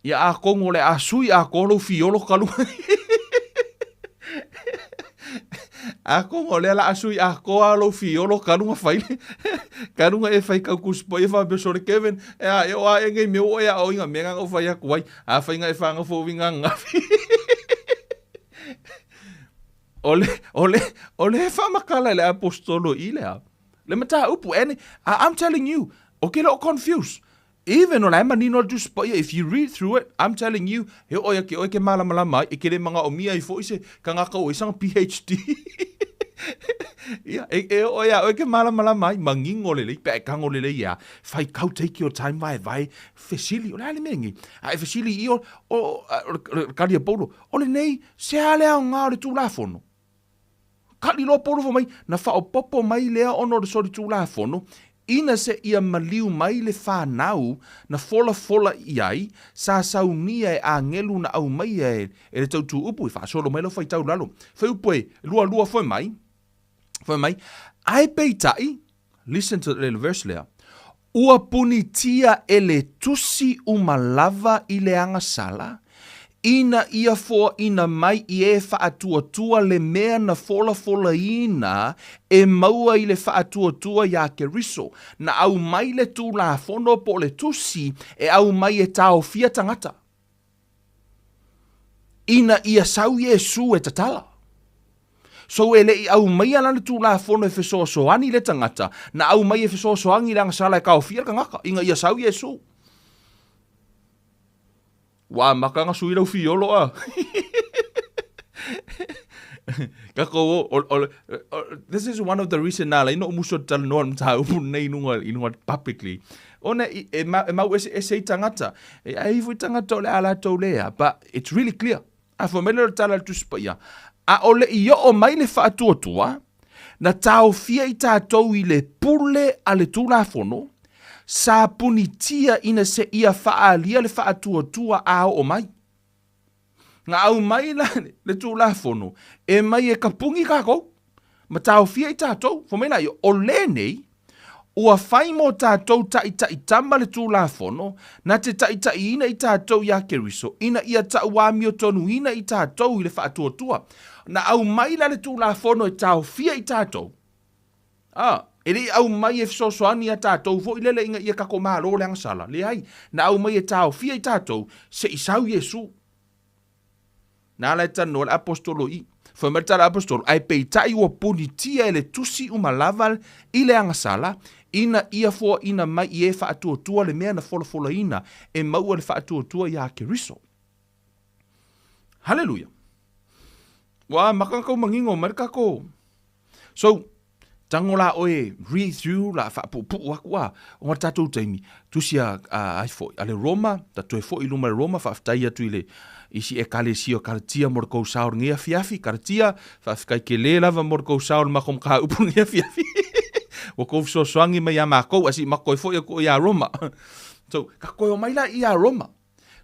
Ia a kongo le a sui a kolo fiolo kalu. A kongo le la asui a koa lo fiolo karunga faile. Karunga e fai kau kuspo e fa besore Kevin. E o a engei me o e a o inga menga o fai aku wai. A fai nga e whanga fo winga ngafi. Ole e whamakala le apostolo i lea. Le mata upu ene. I'm telling you. Okay lo confused. Even on I'm nino just if you read through it, I'm telling you, he oia ke malama mai, e ke le manga o mia I fo ise kangaka o isang PhD. Ia, oia ke malama mai, mangingo lele, pe kango lele ia. Fai kau take your time vai fesili, o le mengi. Ai fesili I o kalia Paulo. O le nei, se ale au ngā le tūlafono. Kali lo Paulo fo mai, na whao popo mai lea ono le sori tūlafono. Ina se ia maliu mai le whanau na fola iai sa saunia e a ngelu na au mai e le tautu upu I whaasolo mai lo whai tau lalo. Whai upu e lua whai mai. Ai peitai, listen to the verse lea, ua punitia e le tusi umalava i le anga sala, ina ia fo ina mai i e whaatua le mea na fola ina e maua i le whaatua ia ke riso. Na au mai le tulafono po le tusi e au mai e tau fia tangata. Ina ia sau Yesu e tatala. So ele i au mai ala le tulafono e fesoasoani le tangata, na au mai e fesoasoani le angasala e kau fia kangaka, inga ia sau Yesu. Wa makanga suira ufiolo a. This is one of the reasons na ino muso tal no mta upun nei inunga publicly. Ona e mau e tangata. E ai fu tangata le ala tolea, but it's really clear. A famelo tala tu spia. A ole i o mai le whaatuatua, na tau fia i tātou i le pule a le tulafono, sa punitia ina se ia whaalia le whaatuatua a o mai. Nga au mai le tulafono, e mai e kapungi kako, ma tau fia i tātou, fomena i o le nei, ua whai mo tātou ta i tama le tulafono, na te ta i ina i tātou ia ke riso, ina ia ta wami o tonu ina i tātou i le whaatuatua. Na au mai la le tulafono e tau fia i tātou. Ele au mai e fisosoani a tātou, fo ilele inga ia kako malo le angasala. Le ai, na au mai e tau fia i tātou, se isau Yesu. Na la tano le apostolo i, whamerta le apostolo, ai peitai ua punitia e le tusi umalaval i le angasala, ina ia fua ina mai i e whaatuatua le mea na fola ina, e maua le whaatuatua ia ke riso. Hallelujah. Wa makangkau mangingo marikako. So, tangola oe read through la whaapupu wakua, o ngā tātou taimi, tusia ai fo, ale Roma, tatu e fo i luma Roma, whaaftai atu i le isi e kale sio karatia morkou saur ngia fiafi, karatia, whaafikai ke le lava morkou saur makom ka upu ngia fiafi. Wako so swangi mai a mako, asi mako e fo i a Roma. So, kako o maila i a Roma.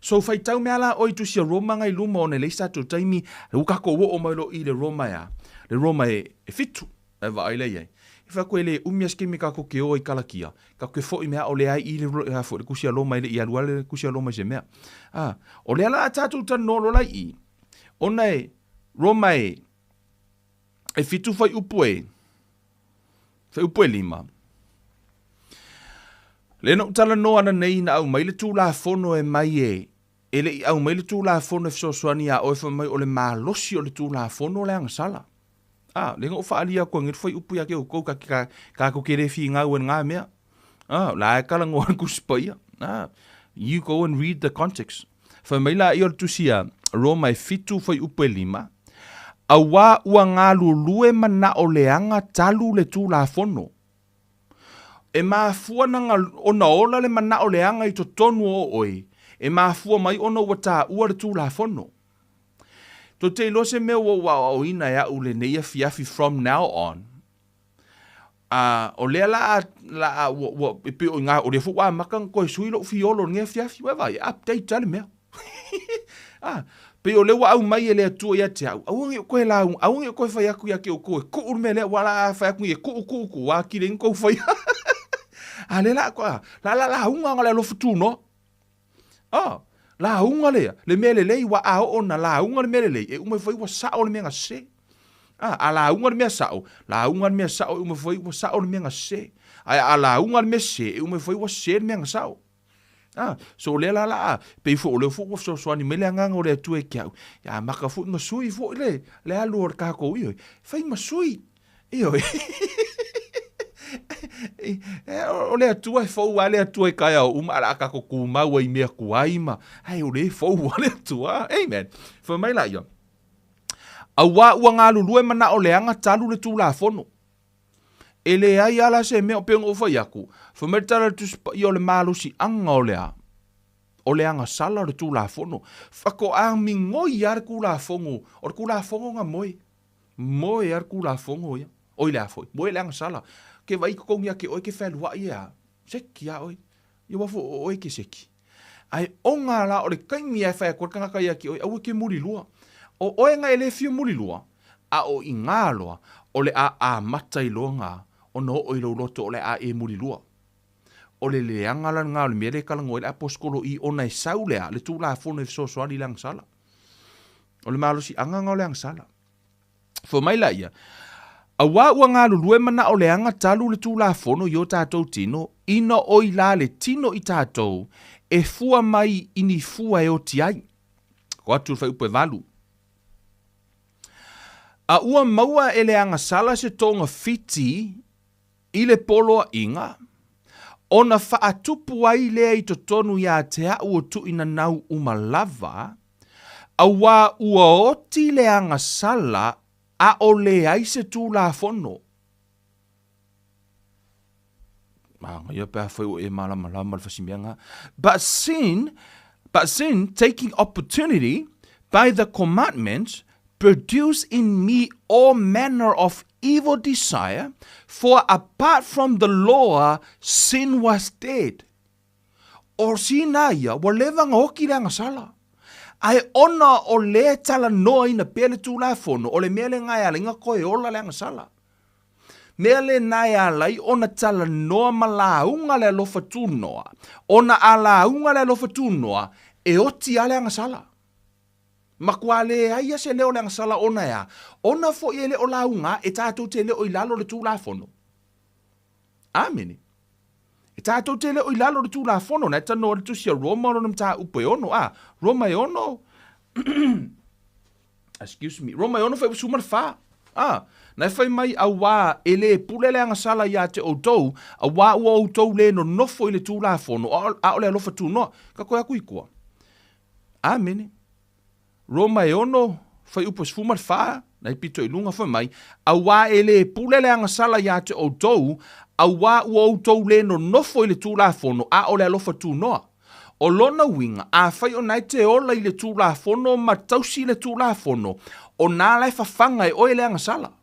So fai tau mea la oi tu sia Roma ngai luma o ne leisa tu taimi u kako wo o mailo i le Roma ya. Le Roma e fitu e vai le ye. Fa ko ele umia skemi kako ke o i kalakia. Kako fo i mea o le ai i le fo le kusia Roma ile i alua le kusia Roma je mea. O le ala tatu tan no lo lai i. Ona e Roma e fitu fai upue. Fai upue lima. Le no tala no ana nei na au mai le tulafono e mai e. Ele i au mai le tulafono e fisosoani a oe mai o le malosi o le tulafono le angasala. Le ngā whaalia kua ngir whai upu ya ke o kou ka ko kere fi ngā uen ngā mea. La e kala ngoan kuspaia. You go and read the context. Whai mai la i o tusia Roma e fitu whai upu e lima. A wā ua ngā lulue mana o le anga talu le tulafono. E mafua nanga ona ola le mana o le anga i to tonu o oi. E mafua mai ona wata ua le tulafono. To te lo se mea o ina ya ule neia fiafi from now on. O lea la pe o ngā o le fuwa makang koe suilo fiolo ngea fiafi wewa i update tale mea. Pe o le wa au mai e le atua ia te au. Aungi o koe la aungi o koe whai aku ia ke o koe. Ko urme lea wala whai aku ia ko wa kire nko whai. Le la koa. La unga ngale lo futu no. La unga lea. Le mele lei wa ao ona la unga le mele lei. E ume whai wa sao le mea se. La unga le mea sao. La unga le mea sao e ume whai wa sao le mea se. La unga le mea se e ume whai wa se le mea sao. So le la pe fo le fo so so ni mele nganga o le tu e kiau. Ya maka fo ma sui fo le alu or ka ko io. Fai ma sui. Io. O le tua e fau ale atua e kai au ala ka ko kuma wa i mea kuaima. Ai o le fau ale atua. Amen. Fa mai la yo. A wa ngā lulu e mana o le anga talu le tulafono. Ele ai ala se mea o peong o fai aku. Fa mai tala tu i o le malusi anga o le a. O le anga sala le tulafono. Fako a mingoi ar kulafongo. O le kulafongo nga moi. Moi ar kulafongo ya. O le a foi. Moi le anga sala. Ke vai ko ngia ke oi ke whelua ia. Seki a oi. Ia wafo oi ke seki. Ai onga la o le kaimi ai whai kua kanga ia ke oi. Au ke muri lua. O oe nga ele fio muri lua. A o i ngā loa. O le a matai loa ngā. O no oi lo loto o le a e muri lua. o le leanga la ngā le mere kalango le aposkolo I ona e saulea le tulafono e fesoasoani le agasala. O le malosi anganga o le agasala. Fo mai la ia. Awa ua ngā lulue mana o le anga talu le tulafono I o tātou tino, ina o I la le tino I tātou, e fua mai ini fua e o tiai. Ko atu fai upe valu. A ua maua e le agasala se tonga fiti I le poloa inga, ona faatupu ai lea I totonu ia te au o tuina nau umalava, a wā ua oti le agasala a o le ai se tulafono. Ia pēr whai o e malama le fasimianga. But sin, taking opportunity by the commandments, produce in me all manner of evil desire, for apart from the law, sin was dead. O sina ia, wa levanga hoki le agasala. Ai ona o le tala noa ina pele tulafono, o le mea le ngai ala inga koe ola le agasala. Mea le nai alai ona tala noa malaunga le alofa tunoa. Ona alaunga le alofa tunoa, e oti ale agasala. Makua le aia se leo le agasala ona ea. Ona fo I le o launga e tātou te leo I lalo le tulafono. Amene. E tātou te leo I lalo le tulafono. Na tano le tusia Roma o nam tā upe ono. Roma e ono. Excuse me. Roma e ono fai usuma le wha. Na fai mai a wā e le pule le agasala ia te outou. A wā ua outou le no nofo I le tulafono. A o le alofa tunoa. Ka koe aku ikua. Amene. Roma e ono, fai upos fuma wha, na I pito I lunga fai mai, a wā e le pule le agasala ia te outou, a wā ua outou le no nofo I le tulafono, a o le alofa tūnoa. O lona winga, a fai o nai te ola I le tulafono, ma tausi le tulafono, o nā lai fafanga e oe le agasala.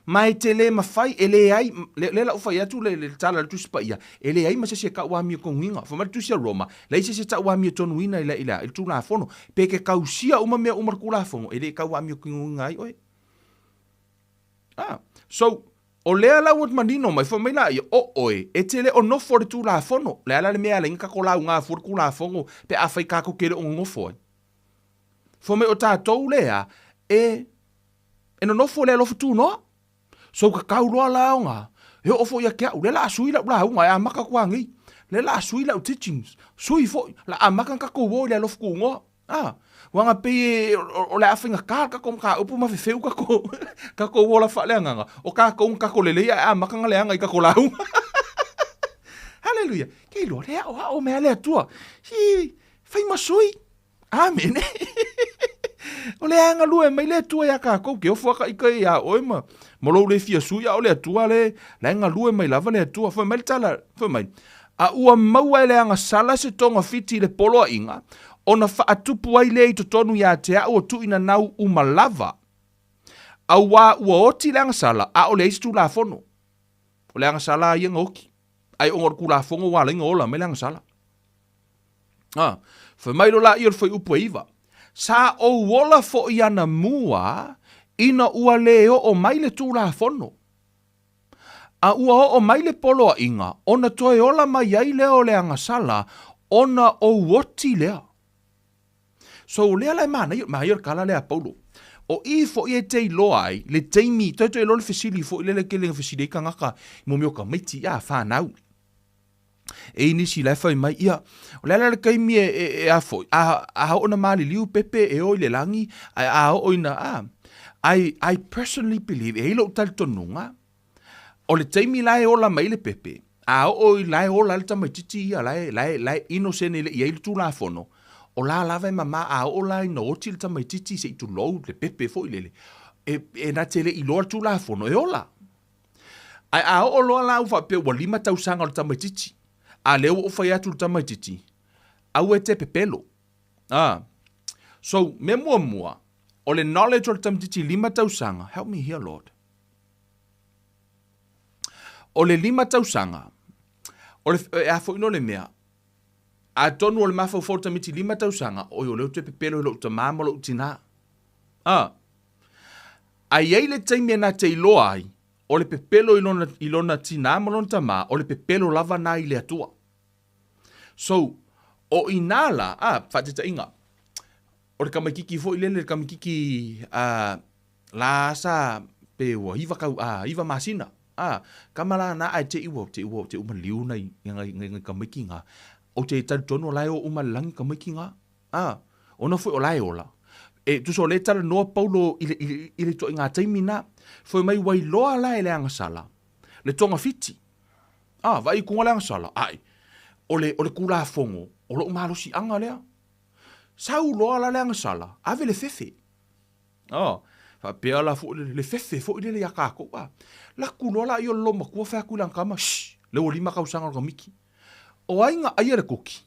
Mai te le mawhai, e le ai, le la uwhai atu le tala le tusipa ia, e le ai ma se ka ua mia konginga, whamari tusia Roma, le se ta ua mia tonu ina ila, il tū la fono, pe ke kausia uma mea umar kula fongo, e le ka ua mia konginga ai oe. So, o lea la uat manino mai, whamai la ia, oe, e te le o nofo le tū la fono, le ala le mea le inka ko lau ngā fur kula fongo, pe a whai kako kere o ngofo ai. Whamai o tātou lea, e no nofo le alofa tū noa, so ka kauloa laonga. He ofo ia kia, le la sui la unga, e amaka kua ngi. Le la sui la teachings. Sui fo, la amaka ka kou le alof kungo. Wanga pe o le afinga ka kom ka upu ma fefeu ka kou la fa le nganga. O ka kou ka ko lele ia amaka nga le anga I ka ko launga. Hallelujah. Kei lo le o me le tua. Hi, fai masui. Amen. O le anga lue mai le tua ia ka kou ke ofo ka ika ia oima. Molo le fia suia o le atua le nga lue mai lava le atua foi mai tala foi mai a ua maua le anga sala se tonga fiti le polo inga ona fa atupu ai le I tonu ia te au tu ina nau umalava a ua oti le anga sala a o le istu la fono o le anga sala ia ngoki ai ongor kula fongo wala inga ola me le anga sala foi mai lo la ir foi upu iva sa o wola fo iana mua ina ua leo o mai le tulafono. A ua o mai le polo inga, ona toe ola mai ai leo le agasala, ona o woti lea. So lea lai mana, mai kala lea Paulo. O I fo I e te loa ai, le teimi, toi toi lo le fesili fo I le kelenga fesili ka ngaka, mo mioka maiti ia whanau. E nisi lai fai mai ia, o lea le kaimi e a fo, a ona mali liu pepe e oi le langi, a oina I personally believe, e ilo tal tonunga, o le teimi lai ola mai le pepe, a oi lai ola le tamaititi ia, lai inosene le ia tu la fono, o la lava mama a ola ino oti le tamaititi se itu lou le pepe fo ilele, e na tele ilo tu la fono e ola. Ai a o loa la ufa pe wa lima tausanga le tamaititi, a leo ufa ia tu le tamaititi, au e te pepelo. So, me mua, o le knowledge o le tamatiti lima tausanga, help me here, Lord. O le lima tausanga, o le a fo ino le mea, a tonu o le mafau fo tamiti lima tausanga, o yo leo te pepelo lo tamama lo tina. A iei le taimia na te iloa ai, o le pepelo i lona tina ma lona tama, o le pepelo lava na i le atua. So, o inala, whatita inga, o le kamakiki fo i le kamakiki la sa pe ua hiva masina. Kamala na ai te uma liu na ngai kamaki nga. O te tono lai o uma langi kamaki nga. Ona foi o lai ola. E tu so le tala noa Paulo ile to inga taimina. Foi mai wai loa lai le anga sala. Le tonga fiti. Vai kunga le anga sala. Ai. O le kula fongo. O lo umalosi anga lea. Sau loa la le anga sala. Ave le fefe. Fa pea la fo le fefe fo ile le yakako. La kulola i o loma kua whea kulang kama. Le o lima kausanga o miki. O ainga aia le koki.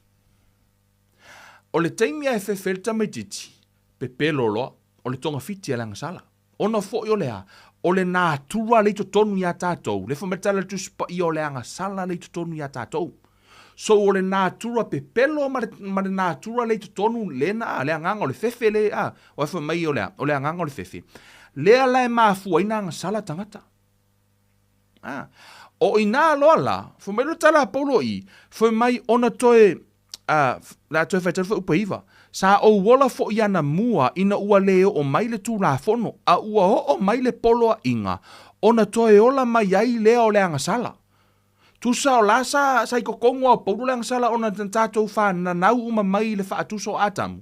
O le taimi ai whewhelta mai titi. Pepe lolo. O le tonga fiti alanga sala. Ona fo i o lea. O le nā tura le to tonu ia tātou. Le whametala tu spa i o le anga sala le to tonu ia tātou. So o le nā tura pepelo ma le nā tura le to tonu lena. Le anganga o le fefe le. O e mai o lea. O le anganga o le fefe. Lea lai mafua ina anga sala tangata. O ina loala, fo mai lo tala Paulo i, fo mai ona toe, la toe fai tala upaiva, sa o wola fo iana mua ina ua leo o mai le tulafono, a ua o mai le poloa inga, ona toe ola mai ai lea o le anga sala. Tu sa o la sa i kokongo o Paulo le anga sala ona tatou fa na nau uma mai le fa atuso atamu.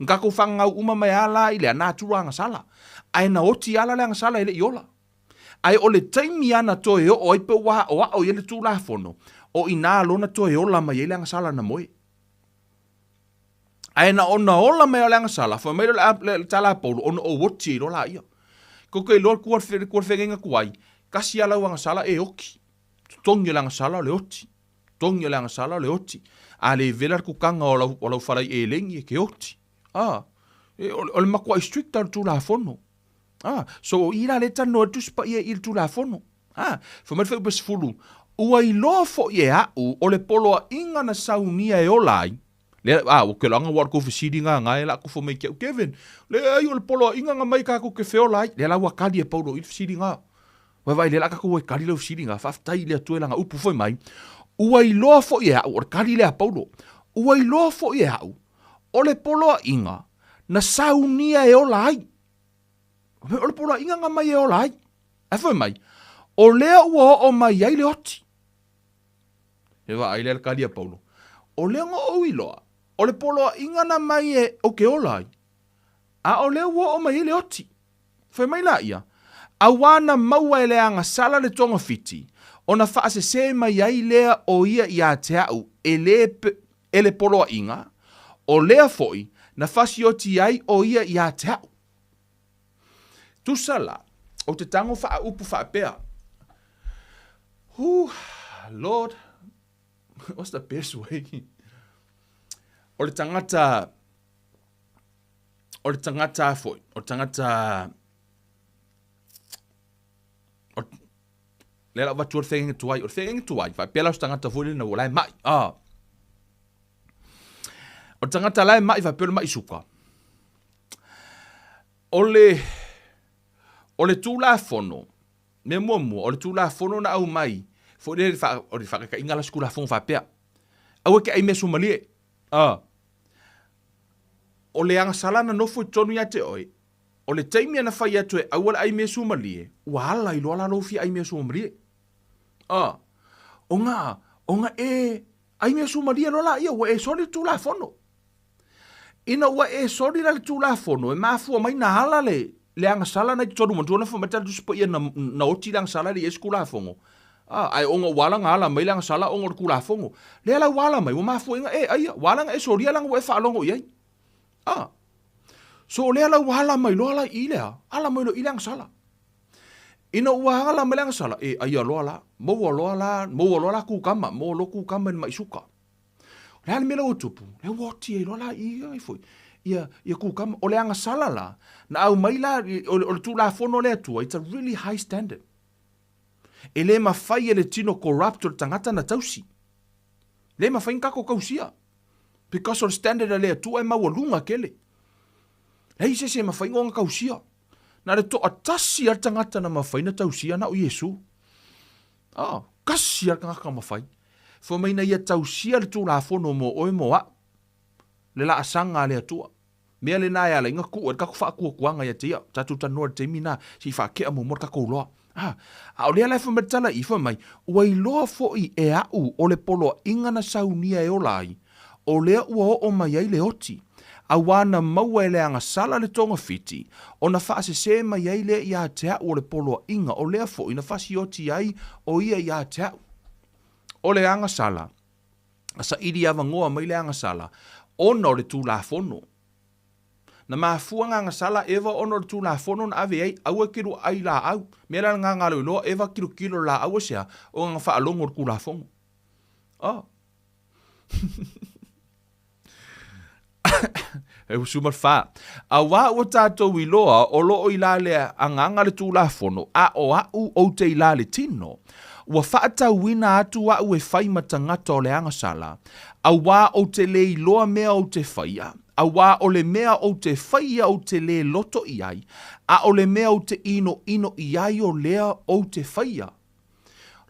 Ngako fa ngau uma mai ala i le anatura anga sala. Ai na oti ala le anga sala ile iola. Ai o le taimi ana toe o ipe o ele tulafono. O ina lona toe o la mai ele anga sala na moe. Ai na ona ola mai o le anga sala. Fa mai le tala Paulo ona o woti e lola ia. Koko e lor kuar whenga kuai. Kasi ala anga sala e oki. Tongi le anga sala le oti. Tongi le anga sala le oti. A le velar kukanga o lau wharai e lengi e ke oti. O le makua i strict ar tulafono. So ira le tano tu spa ia il tulafono. Fa mai fai bes fulu. Ua i loa fo ie au o le poloa inga na saunia e olai. O ke langa war ko fisidi nga ngai la ko fo mai ke Kevin. Le ai o le poloa inga nga mai ka ko ke fe olai. Le la wa kali e Paulo il fisidi nga. Vai le la ka ko kali le fisidi nga fa tai le tuela nga upu foi mai. Ua i loa fo ie au o kali le Paulo. Ua i loa fo ie au o le poloa inga na saunia e olai. O le poloa inga nga mai e olai. E foi mai. O lea ua o mai ai le oti. E wa ai le kali e Paulo. O lea nga o iloa. O le poloa inga na mai e o ke olai. O lea ua o mai e le oti. Foi mai la ia. A wana maua e le anga sala le tonga fiti. O na faase se mai ai lea o ia i a te au. E le poloa inga. O lea foi na fasi oti ai o ia i a te au. Tusala, o te tango wha upu wha pea. Lord, what's the best way? O le tangata foi, o tangata, le la watu o le whenga tuai, wha pea lau tangata foi na o lai mai. O tangata lai mai, wha pea mai suka. O le tulafono, me mua, o le tulafono na au mai, fo le o le whakaka inga la skula fonga whapea. Au ke ai me sumalie. O le anga salana nofo i tonu ia te oi, o le taimi ana whai atu e au ala ai me sumalie, ua ala i loala lofi ai me sumalie. O nga ai me sumalie lola ia, ua e sori tulafono. Ina ua e sori la le tulafono, e mafua mai na hala le anga sala na tonu mantona fo mata tu spa ia na oti lang sala le eskula fongo. Ai onga wala ngala mai lang sala onga kula fongo. Le ala wala mai, wa mafu inga ai wala nga e soria lang we fa longo ia. So le ala wala mai lo ala ilea, ala mai lo ilang sala. Ina ua ala mai lang sala ai lo ala, mo lo ala ku kama, mo lo ku kama mai suka. Le ala mela utupu, le woti lo ala ia foi. Ia ku kama o le anga sala la na au mai la o tulafono le atua, it's a really high standard. E le mawhai e le tino corrupt o tangata na tausi. Le mawhai nkako kausia. Because o le standard le atua e maua lunga kele. Hei se mawhai ngonga kausia. Na le to atasi al tangata na mawhaina tausia na o Yesu. Kasi al ngaka mawhai. Fo mai na ia tausia le tulafono mo oe mo a. Le la asanga le atua. Mea le nai ala inga ku, kako wha kua kuanga ia tia. Tatu tanua te mina si wha kea mo mor kako loa. A o lea lai whamatala i wha mai. Ua i loa fo i e au o le polo inga na saunia e o lai. O lea ua o mai ai le oti. A wana maua e leanga sala le tonga fiti. O na wha se mai ai le ia te au o le polo inga. O lea fo i na whasi oti ai o ia ia te au. O le anga sala. Asa iri awa ngoa mai le anga sala. Ona o le tulafono. Na mafuanga nga sala eva ono le tulafono na ave ai aua kiru ai la au. Mera nga ngalo ilo eva kiru la au sea o nga wha alongo le tulafono. E usuma fa. A wa o tātou iloa o loo ila le anganga le tulafono a o au o te ila le tino. Ua whaata wina atu wa ue whai matangata o le anga sala. A wa o te le iloa mea o te whaia. A wa o le mea o te whaia o te le loto i ai. A o le mea o te ino i ai o lea o te whaia.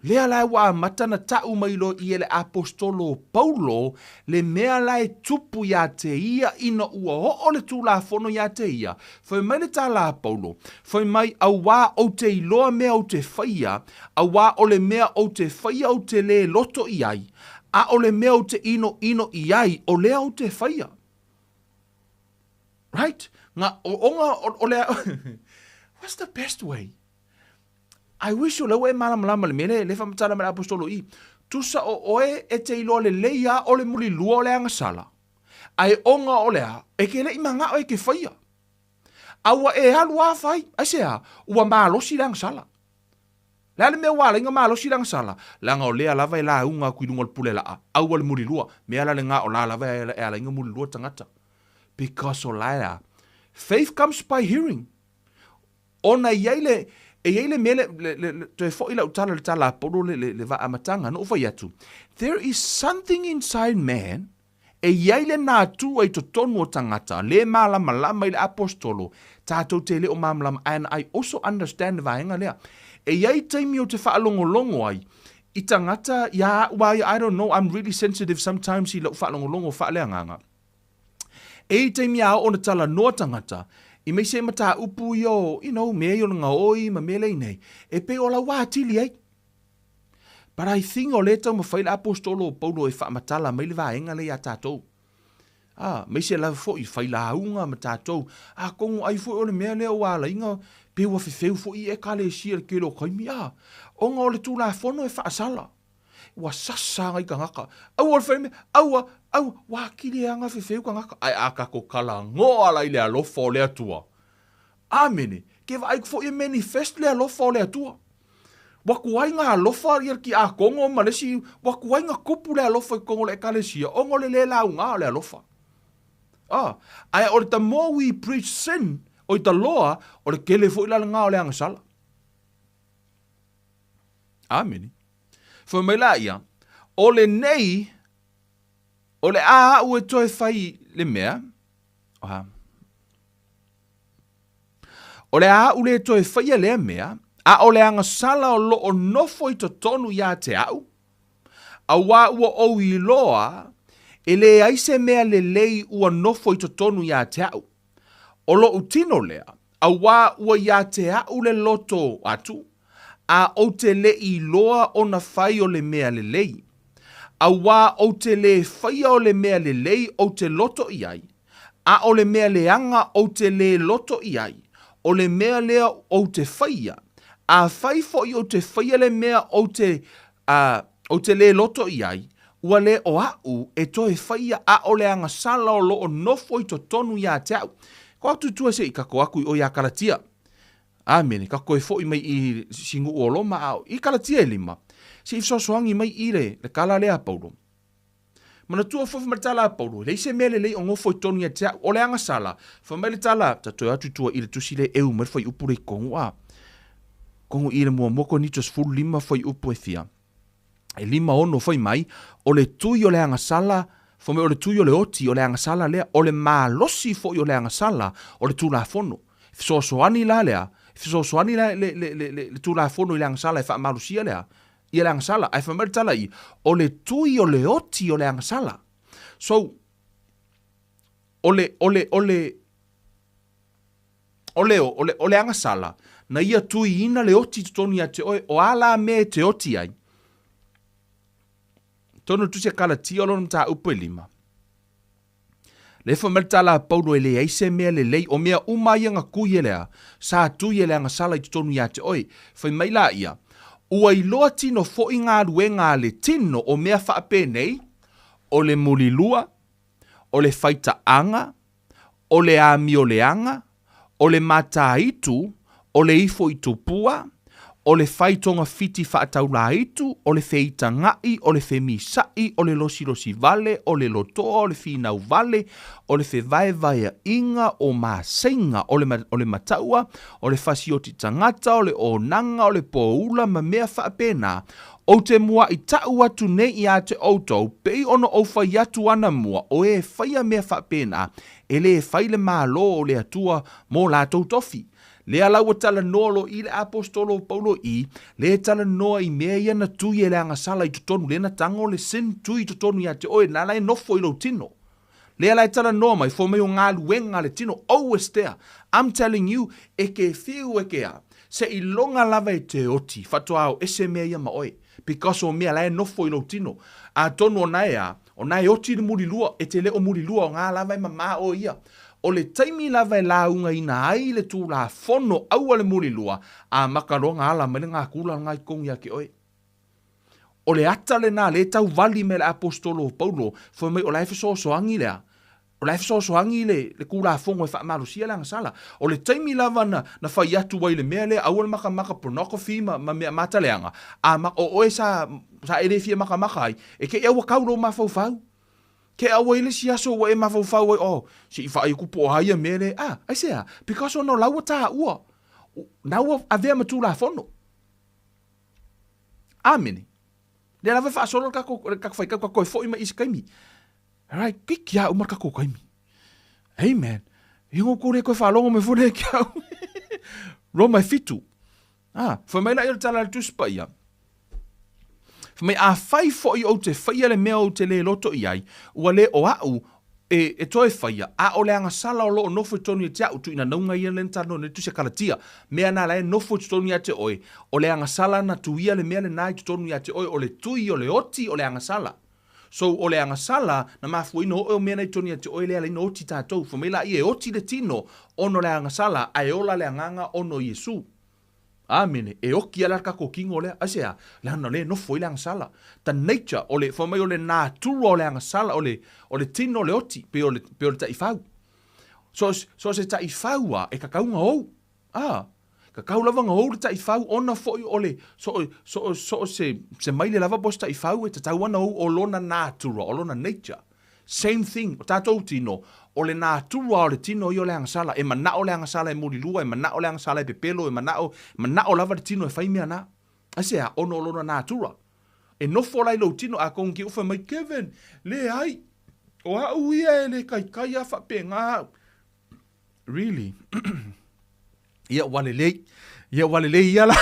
Lea lai wa matana tau mailo i ele Apostolo Paulo le mea lai tupu ya te ia ina ua o le tulafono ya te ia. Fai mai le tala Paulo. Fai mai a wa o te iloa mea o te whaia. A wa o le mea o te whaia o te le loto i ai. A o le mea o te ino i ai o lea o te whaia. Right? Nga o lea... What's the best way? I wish you lewe malama le mele le whamatala me apostolo i. Tusa o oe e te ilo le leia o le muli lua o le anga sala. Ai onga o lea e ke le imanga o e ke whaia. Awa e halu a whai. Ai sea, ua maalosi le anga sala. Lea le mea wala inga maalosi le anga sala. Langa o lea lava e la unga kuidunga le pule laa. Awa le muli lua. Mea la le nga o la lava e ala inga muli lua tangata. Because o laia, faith comes by hearing. Ona iaile... E ele mele te fo ila utala le tala poro le va amatanga no vai atu. There is something inside man e ele na tu ai to tonu o tangata le malama le apostolo tato te le o mamlam, and I also understand vaenga lea. E iai taimi o te whaalongolongo ai i tangata ya why I don't know, I'm really sensitive sometimes i lo whaalongolongo whaaleanganga. E taimi a o na tala no tangata I mei se mata upu yo, mea yo nga oi, ma mea lei nei. E pe o la wātili ai. But I think o leta ma whaila Apostolo Paulo e whaamatala mai le vaenga lei a tātou. Mei se la fo I whaila aunga ma tātou. Kongo ai fo o le mea leo wala inga, pe wa whiwheu fo I e kale sia le kelo kaimi a. Onga o le tulafono e whaasala. Wa sasa ngai ka ngaka. Au o le whaime, au, wakili anga whiwheu ka ngaka. Ai aka ko kala ngoa lai le alofa o le atua. Amene, ke wa aik fo I manifest le alofa o le atua. Wakuai ngā alofa ia ki a kongo malesi, wakuai ngā kupu le alofa I kongo le ekalesia, ongo le lau ngā le alofa. Ai o le ta more we preach sin, o I ta loa, o le kele fo ila ngā o le angasala. Amene. Fo mai la ia, o le nei, o le a ue toe whai le mea, o le a ule toe whai le mea, a o le anga sala o lo o nofo I to tonu ia te au, a wā ua o I loa, e le aise mea le lei ua nofo I to tonu ia te au, o lo utino lea, a wā ua ia te au le loto atu, a o te le I loa o na whai o le mea le lei. A wā o te le whai o le mea le lei o te loto I ai. A o le mea le anga o te le loto I ai. O le mea lea o te whaia. A whai fo I o te whaia le mea o te le loto I ai. Ua le o au e toe whaia a o le anga sala o lo o nofo I to tonu ia te au. Ko atu tua se I kako aku I o ia karatia. Amene, ka koe fo I mai I singu o loma au. I kalatia lima. Si ifsosoangi mai I le kala lea Paulo. Mana tua fofi matala Paulo. Leise mele lei o ngofo I tonu ia tea. O le anga sala. Fa mai le tala. Ta toi atu tua I le tusi le eu. Mare fai upu le kongu a. Kongu I le mua moko nitos fulu lima fai upu e fia. E lima ono fai mai. O le tui o le anga sala. Fa mai o le tui o le oti o le anga sala lea. O le maa losi fo I o le anga sala. O le tulafono. Fisoasoani la lea. Fisoasoani le tulafono i le angasala e faamalusia lea. I le angasala. Ai whamaritala i. O le tui o le oti o le angasala. So, ole angasala. Na ia tui ina le oti tutonu ia te oe. O ala me te oti ai. Tono tusia kala tia lona mta upo 5. Le whamartala Paulo e le eise mea le lei o mea umaianga kui lea. Sa tui le angasala i tutonu ia te oe. Whai maila ia. Ua i loa tino fo i ngā ruenga le tino o mea whaape nei. O le mulilua. O le whaita anga. O le amioleanga. O le mataitu. O le ifo i tupua. O le whaitonga fiti whaataula itu, o le whita ngai, o le whemisai, o le losi vale, o le lotoa, o le whinau vale, o le whevaevaea inga, o maasenga, o le mataua, o le whasioti tangata, o le onanga, o le poula, ma mea whaapena, o te mua i tau atu nei i a te outou, pei ono o whai atu ana mua, o e whaia mea whaapena, e le whaile malo o le atua mō la tautofi. Le alaua tala nolo i le Apostolo Paulo i, le tala noa i mea ia na tui e le angasala i tutonu, le na tango le sin tui tutonu ia te oe, na lai nofo i lo tino. Le alai tala noa mai, fo meo ngā luenga le tino, always there. I'm telling you, e ke whiu e ke a, se i longa lava e te oti, fatua au, ese mea ia ma oe, because o mea lai nofo i lo tino. A tonu o nae a, o nae oti le murilua, e te leo murilua o ngā lava e ma o ia. O le taimi lava e launga ina ai le tulafono aua le mulilua a makaronga ala mele ngā kula ngai kongi ake oe. O le atale nā le tau vali me le Apostolo Paulo fo mai o la efesoasoangi lea. O la efesoasoangi le kulafongo e whaamarusia le angasala. O le taimi lava na whai atu wai le mea le aua le maka pornography ma mea mataleanga. O oe sa ere fia maka ai. E ke eua kauro ma fau. Ke awa ile si aso wa e mawhau o, si i whai kupo o haia mere, ai sea, because o no laua tā ua, naua avea matula fono. Amene. Le lawe wha asolo kako whai kako koe fo ima isi kaimi. Alright, kiki a umar kako kaimi. Amen. Hingo kore koe whalongo me fune kia au. Roma fitu. Whamaila ila tala le tuspa ia. Me a whai fo i o te whaia le mea o te le loto i ai, ua le o au e toe whaia, a o le angasala o lo o nofo i tonu i te au tu ina naunga i le ntano ne tu se kalatia, mea na le nofo i tonu i te oe, o le angasala na tuia le mea le nai i tonu i te oe, o le tui o le oti o le angasala. So o le angasala na mafu ino o mea na i tonu i te oe le ala ino oti tātou, whamela i e oti le tino ono le angasala, ai ola le anganga ono Yesu. Amene, e oki ala kako kingo le, asea, le hana le nofo i le angasala. Ta nature, o le, whamai o le nātura o le angasala, o le tino le oti, pe o le taifau. So se taifaua, e kakaunga ou. Kakau lava nga ou le taifau, ona foi o le, so se maile lava bos taifau, e tatau ana ou o lona nātura, o lona nature. Same thing, o tātou tino, o le nātura o le tino i o le angasala, e mana o le angasala e murilua, e mana o le angasala e pepelo, e mana o lava le tino e whaimea na. Asea, ono o lona nātura. E nofo lai lo tino a kongi ufa mai, Kevin, le ai, o hau ia e le kai a whape ngā. Really? Ia wale lei, ia la.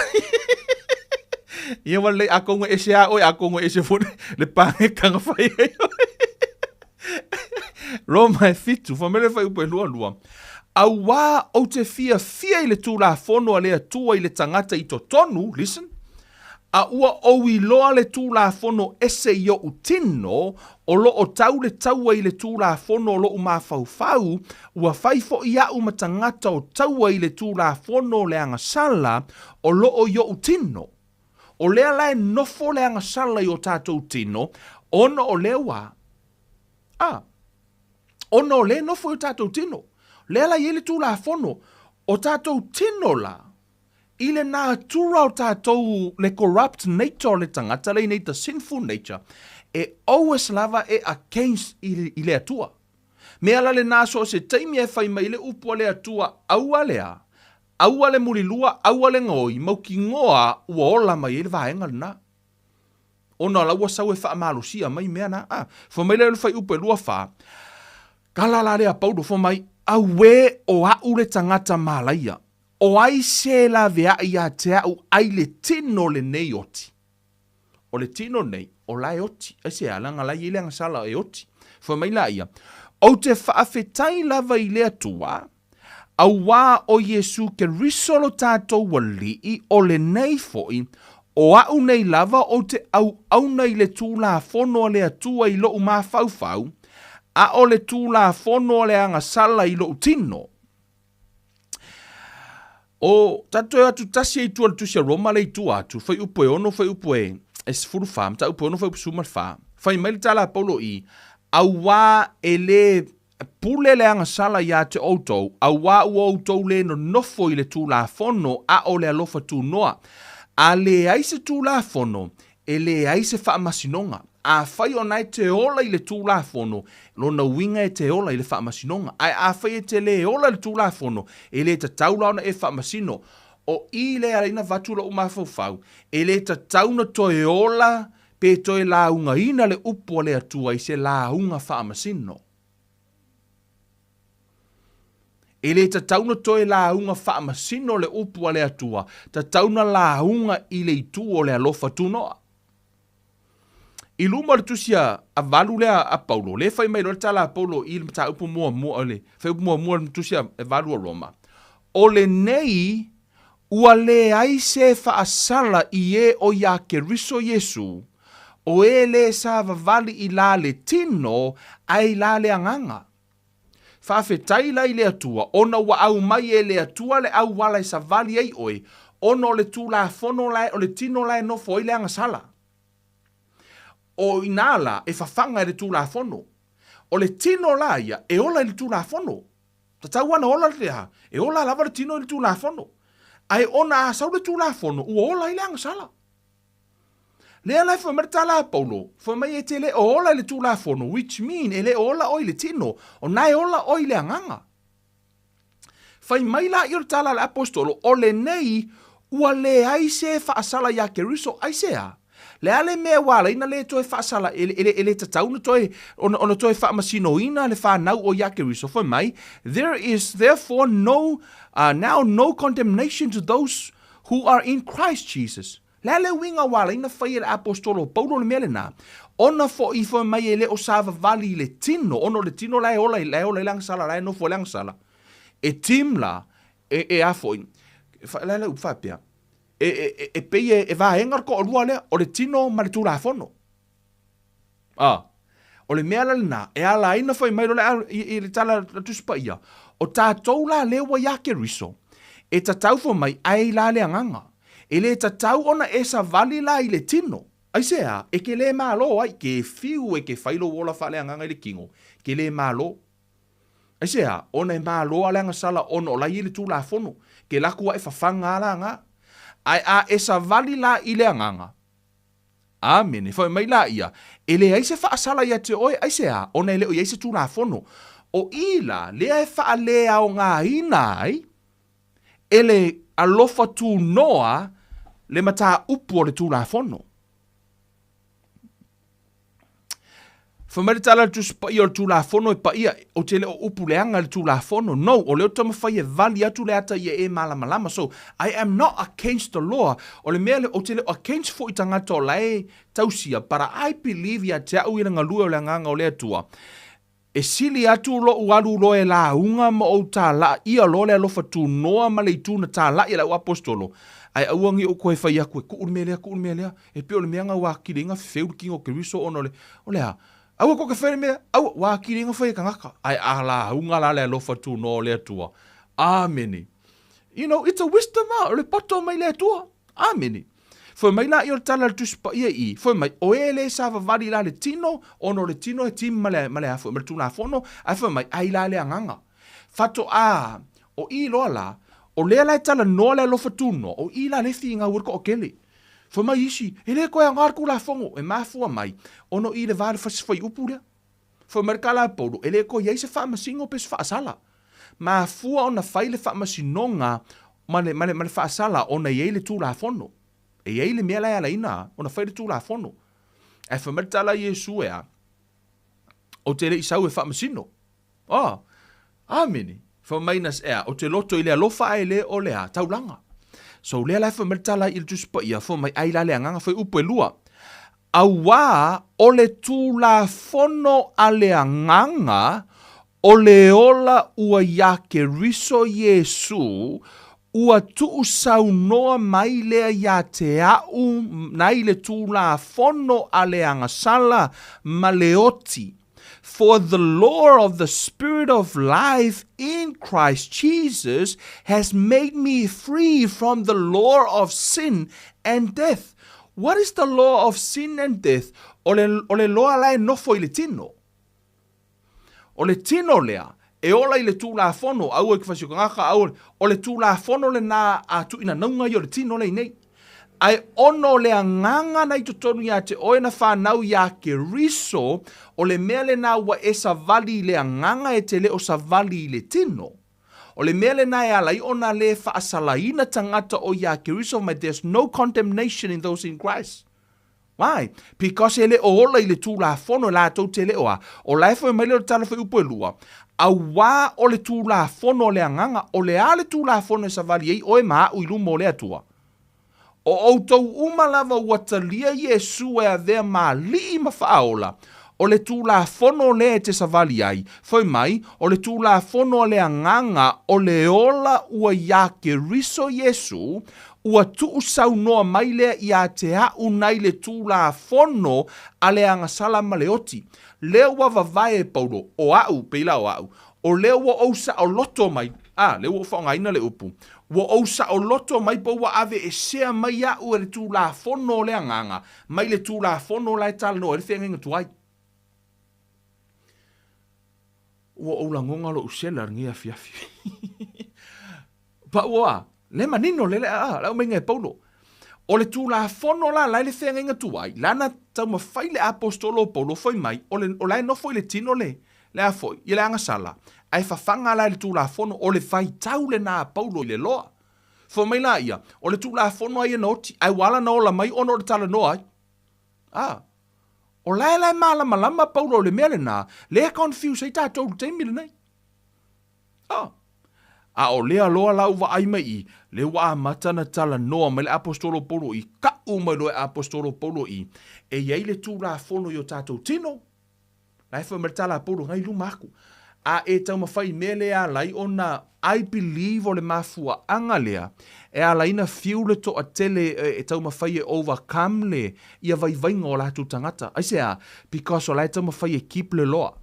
Ia wale lei, a kongo ese a oi, a kongo ese fune, le pange kanga whai e oi. Roma e fitu, whamere whai upo e lua. Awa o te fia i le tulafono a lea tua i le tangata i to tonu, listen. A ua o i loa le tulafono ese i o utino, o lo o tau le taua i le tulafono o lo u mawhau, ua whaifo i au matangata o taua i le tulafono le angasala, o lo o i o utino. O lea lai nofo le angasala i o tātou tino, ono o lewa. Ono le nofo i tātou tino. Lea lai ele tulafono, o tātou tino la. Ile nā tura o tātou le corrupt nature le tangata, le nei the sinful nature, e always lava e against i le atua. Mea la le nā so se taimi e whai mai le upua le atua aua lea, aua le murilua, aua le ngoi, mau ki ngoa ua ola mai e le vaenga le nā. Ona laua sau e whaamalusia mai mea na, wha mai le whai upe lua wha, kala la rea Paulo, wha mai, Awe o au le tangata malaia. O ai se la vea ia te au ai le tino le nei oti. O le tino nei, o lai oti. Ai se alanga lai i leanga sala e oti. Fo mai la ia. O te whaafetai lava i lea tua, a wā o Yesu ke risolo tātou wali i o le nei foi, o au nei lava o te au nei le tūlafono le atua i lo umā fau, a o le tūlafono le anga sala i lo tino. O tātou atu tasi i tua le tusia Roma le i tua atu, fai upoe ono, fai upoe es furu fam, ta upoe ono, fai upoe sumar fa, fai mai le tala Paulo i, au wā e le pule le anga sala ia te outou, au wā ua outou le no nofo i le tūlafono a o le alofa tū noa. A le aise tūlafono, e le aise whaamasinonga. A whai o nai te ola i le tūlafono, lona winga e te ola i le whaamasinonga. Ai a whai e te le ola i le tūlafono, e le ta taulauna e whaamasino. O i le arena vatula umafau, e le ta tauna toe ola, pe toe launga ina le upo le atua i se launga whaamasino. E le ta tauna toe launga whaamasino le upo le atua, ta tauna launga i le itu o le alofa tunoa. I luma le tusia a valu lea a Paulo, le fai mai lor tala a Paulo i le mta upu mua le, fai upu mua le tusia e valu a Roma. O le nei, ua le aise whaasala i e o ia ke riso Yesu, o e le sa vavali i la le tino, ai la le anganga. Whawhetai lai le atua, ona wa au mai e le atua le au wala i sa vali ei oe, ona o le tūlafono lai, o le tino lai no foi le anga sala. O inala e whawhanga e le tūlafono. O le tino lai e ola i le tūlafono. Ta tauana ola le ha, e ola lava le tino i le tūlafono. Ai ona a sau le tūlafono, ua ola i le anga sala. Lea lai fo mertala Paulo, fo mai e te le ola i le tūlafono, which mean e le ola o i le tino, o nai ola o i le anganga. Fai mai la i o tala le apostolo, o le nei, ua le aise whaasala ia ke riso, aisea. Le ale mea wala ina le toe whaasala, ele tatauna toe, ona toe whaamasino ina le whanau o ia ke riso, fai mai, there is therefore now no condemnation to those who are in Christ Jesus. Le winga wala ina whai le apostolo Paulo le mele nā. Ona fo i fo mai ele o sava vali le tino. Ono le tino lai ola i lang sala, lai no fo lang sala. E tim la, e a fo i. Lai la upapia. E pei e va engar ko olua lea, o le tino ma le tūlafono. O le mea le nā, e ala ina whai mai le i le tala tuspa ia. O tātou la lewa ia ke riso. E tatau fo mai ai la le anganga. E le tatau ona e sa vali la i le tino. Ai sea, e ke le malo ai, ke fiu e ke whailo wola whale anganga i le kingo. Ke le malo. Ai sea, ona e malo ale anga sala ono la i le tūlafono. Ke lakua e whawhanga ala anga. Ai a e sa vali la i le anganga. Amen. E whai mai la ia. E le aise whaasala ia te oe, ai sea, ona e le o i aise tūlafono. O ila, le e whaalea o ngā inai, e le alofa tū noa, le mata upu o le tūlafono. Whamare tala tu pa ia o le tūlafono e pa ia o te le o upu leanga le tūlafono. No, o leo tama whai e vali atu le ata ia e malama. So, I am not against the law. O le mea o te le against fo i tangata o lai tausia. But I believe ia te au ina ngalua o le nganga o le atua. E sili atu lo ualu lo e la unga ma o tā la ia lo le alofa tū noa ma le i tūna tā la ia la apostolo. Ai auangi o koe whai aku e ku'umelea, e pio le meanga wakiringa feu kingo ke riso ono le, o lea, aua ko ka where mea, aua wakiringa whai ka ngaka, ai ala unga la le alofa tū noa le atua, ameni. You know, it's a wisdom le pato mai le atua, ameni. Foi mai la i o tala le tuspa ia i, foi mai o ele sa vavali la le tino, ono le tino e tim male afo, me tūlafono, ai foi mai ai la le anganga. Fato a, o i loa la, o lea lai tala noa le alofa tūno, o i la le fi ngā urka o kele. Foi mai isi, e le koe a ngarku la fongo, e mafua mai, ono i le vale fasifai upu lea. Foi mai kala Paulo, e le koe iei se whaamasingo pes whaasala. Mafua ona whai le whaamasinonga, male whaasala, ona iei le tūlafono. E iei le mea lai ala ina, ona whai le tūlafono. E whamertala Iesu ea, o te le isau e whaamasino. Amini. Whamainas ea, o te loto i lea lofa e le o lea, taulanga. So lea lai whamertala i le tuspa ia, whamai aila lea nganga whai upe lua. Awa o le tulafono a lea nganga, o le ola ua iake riso Yesu, ua tuu saunoa mai lea ia te au, nai le tulafono a lea ngasala ma leoti. For the law of the Spirit of life in Christ Jesus has made me free from the law of sin and death. What is the law of sin and death? O le loa lai nofo i le tino. O le tino lea, e ola i le tulafono, au e kifasio kangaka, o le tulafono le na atu ina naunga i o le tino le nei. Ai ono le nganga na i totonu ia te oe na whanau ia ke riso, o le mea le na ua e savali le nganga e te le o savali le tino. O le mea le na e ala i ona le whaasalaina tangata o ia ke riso, but there's no condemnation in those in Christ. Why? Because ele o ola i le tulafono la tau te le oa, o laifo e mai le o tala whai upo e lua, a wā o le tulafono le nganga, o le a le tulafono e savali ei oe maa ui lumo le atua. O outou umalava watalia Yesu e a vea maa lii mawhaaola. O le tulafono le te savali ai. Foi mai, o le tulafono le anganga o le ola ua iake riso Yesu, ua tuu saunoa mai lea ia te au nai le tulafono a le angasala maleoti. Lea ua vavae Paulo, o au, peila o au. O lea ua ousa o loto mai. Lea ua whaongaina le upu. Wa ousa o loto mai pa wa ave e sea mai a ua le tulafono le anganga. Mai le tulafono la e tala no e le whenga tuai. Wa oula ngonga lo usela ngia fiafi. Pa ua, le manino le la umenga e paulo. O le tulafono la le whenga tuai. Lana tau mawhai le apostolo Paulo foi mai. O lai no foi le tino le a foi. I le angasala. Ai whawhanga la le tulafono o le whai tau le nā Paulo i le loa. Fo mai la ia, o le tulafono ai anoti, ai wala na ola mai ono le tala noa ai. O lai malama Paulo le mele nā, lea confuse ai tātou le teimile nei. O lea loa lau wa ai mai i, le wa matana tala noa mai le apostolo Paulo i, ka umai loe apostolo Paulo i, e iei le tulafono i o tātou tino. Lai wha meritala Paulo ngai lumaku. E tau mawhai mele a lai ona I believe o le mafua anga lea e a laina fiu le to a tele e tau mawhai e overcome le ia vai vainga o la tu tangata. Ai sea, because o lai tau mawhai e keep le loa.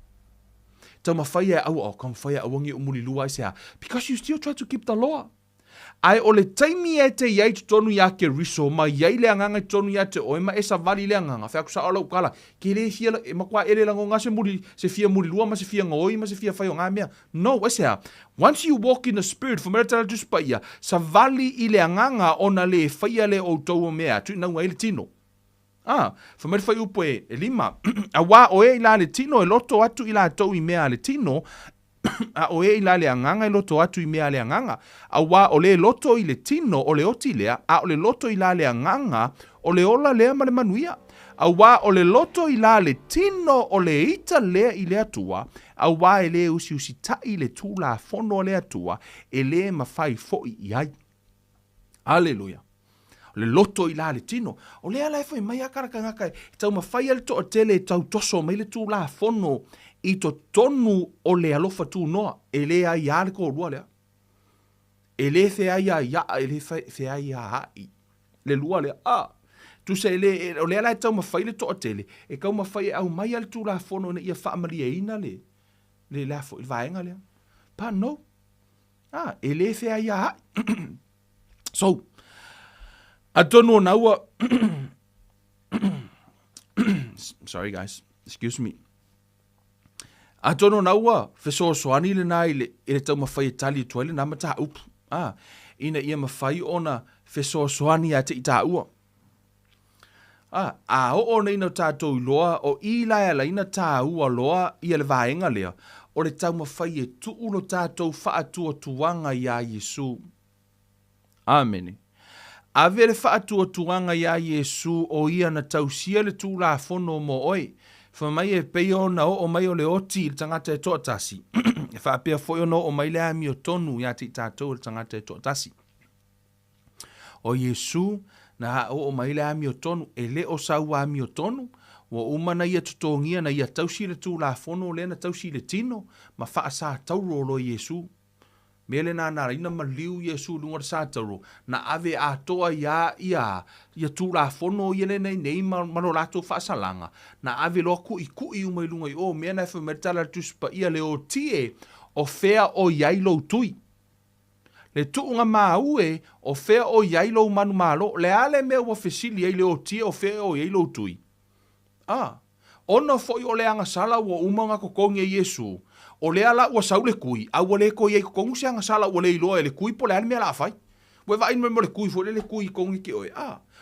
Tau mawhai e kam whai e awangi o muli lua ai sea, because you still try to keep the law. Ai o le taimi e te iai tonu ia ke riso, ma iai le anganga tonu ia te oe, ma e sa vali le anganga, whea kusa ala ukala, ke le fia, e makua ere lango ngā se fia muri lua, ma se fia ngoi, ma se fia whai o ngā mea. No, e sea, once you walk in the spirit, for mera tala tuspa ia, sa vali i le anganga ona le whaia le o tau o mea, tu ina unga le tino. For mera whai upo e lima, a wā oe i la le tino, e loto atu i la tau i mea le tino, a o e la le anganga i loto atu i mea le anganga. A wā o le loto i le tino o le oti lea, a o le loto i la le anganga o le ola lea ma le manuia. A wā o le loto i la le tino o le ita lea i le atua, a wā e le usi tai le tulafono o le atua, e le mawhai foi i ai. Alleluia. O le loto i la le tino. O lea lai foi mai akaraka ngakai, tau mawhai al to o tele tau toso mai le tulafono i to tonu o le alofa tu noa, e le ai ale ko rua lea. E le fe ai ia, e le fe ai ai. Le lua lea, tu se o le ala tau mawhai le to o tele, e kau mawhai au mai ale tu la fono na ia whaamali e ina le la fo, il vaenga lea. Pa no. E le fe ai ai. So, atono naua, sorry guys, excuse me. A tono na ua, feso soani le nai le tau mawhai e tali tuai le nama taha upu. Ina ia mawhai ona feso soani a te i taha ua. O na ina tātou loa, o i lai ala ina taha ua loa i le vaenga lea, o le tau mawhai e tuulo tātou whaatua tuanga ia Yesu. Amen. A vere whaatua tuanga ia Yesu o ia na tau sia le tulafono mo oi. Fa mai e pei ona o mai o le oti i tangata e toa tasi. e whaapea foi ono o mai le ami o tonu ia te tātou le tangata e tō tasi. O Yesu na o mai le ami o tonu e le o sau ami o tonu wa umana ia tutongia na ia tausi le tulafono le na tausi le tino ma wha sa tauro lo Yesu. Mele na ina maliu Yesu lunga sa tauro na ave a toa ia tulafono ia le nei malo lato wha salanga na ave lo ku i umai lunga i o mea na whametala tuspa ia le o tie o fea o yailo tui. Le tuunga maue o fea o yailo manu malo le ale mea wa fesili ai le o tie o fea o yailo tui. Ona foi o le anga sala wa umanga kokongi e Yesu. O le ala wa saule kui. A wale ko ye kokongi se anga sala wa le iloa e le kui po le ale mea la fai. We va inme mo le kui fo le kui kongi ki oe.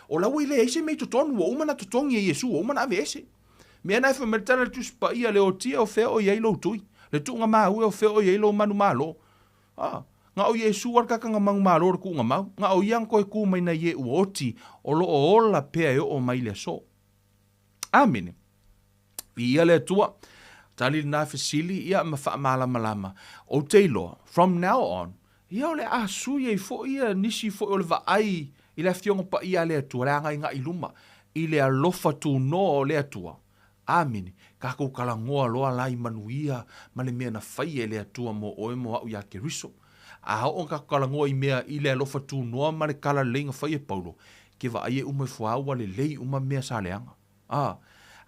O la wile eise mei tutonu wa umana tutongi e Yesu. Wa umana ave ese. Mea na efa meritana tuspa ia le o tia o fea o yailo tui. Le tuunga maue o fea o yailo manu malo. Nga o Yesu warkaka nga mangu malo ku nga mau. Nga o yang koe ku mai na ye uoti o lo o ola pea o mai le so. Amen. Ia le tua, tali na fesili, ia ma Faamalama. O teilo, from now on, ia o le asu ia fo ia nisi fo o le vaai, i le fionga pa ia le tua, le anga inga iluma, i le alofa tu no o le tua. Amen. Kako kalangoa loa lai manuia, ma le mea na fai e le tua mo oe mo au ia keriso. A hao on kako kalangoa i mea i le alofa tu noa ma le kala lenga fai e Paulo, ke vaai e ume fuaua le lei uma mea sa leanga.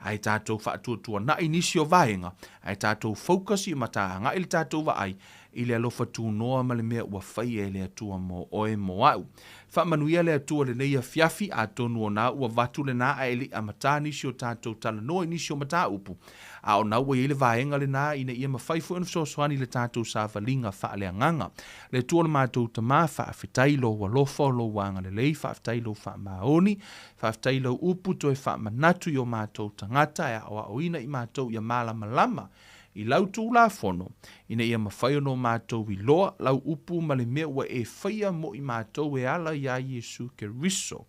Ai tātou whaatua na inisio vaenga, ai tātou focus i matahanga ili tātou vaai, ili alofa tū noa ma le mea ua whai e le atua mo oe mo au. Whamanuia le atua le neia fiafi a tonu o nā ua vatu le nā a eli a mata nisio tātou tala noa inisio mata upu. A o nā ua i le vaenga le nā ina ia mawhaifu anu sosoani le tātou sa valinga wha le anganga. Le tua le mātou tamā wha awhitailo wa lofa lo wanga le lei, wha awhitailo wha maoni, wha awhitailo upu toi wha manatu i o mātou tangata e awa o ina i mātou ia malama lama. I lau tulafono, ina ia mawhai no mātou i loa, lau upu ma le mea ua e whaia mo i mātou e ala ia Yesu ke riso,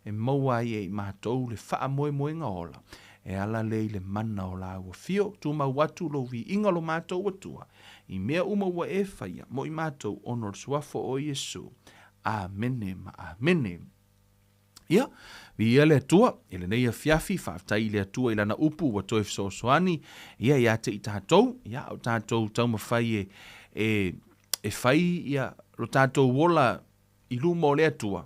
e maua i mātou le wha moe moe ngaola, e ala le le mana o la ua fio, tu ma watu lo vi inga lo mātou watua, i mea uma ua e whaia mo i mātou onor suafo o Yesu. Amene ma amene. Ia, ia le atua, ele nei a fiafi, whaaftai le atua ilana upu wa toe fisosoani, ia te i tātou, ia o tātou tau mawhai e whai, ia lo tātou wola i lumo le atua,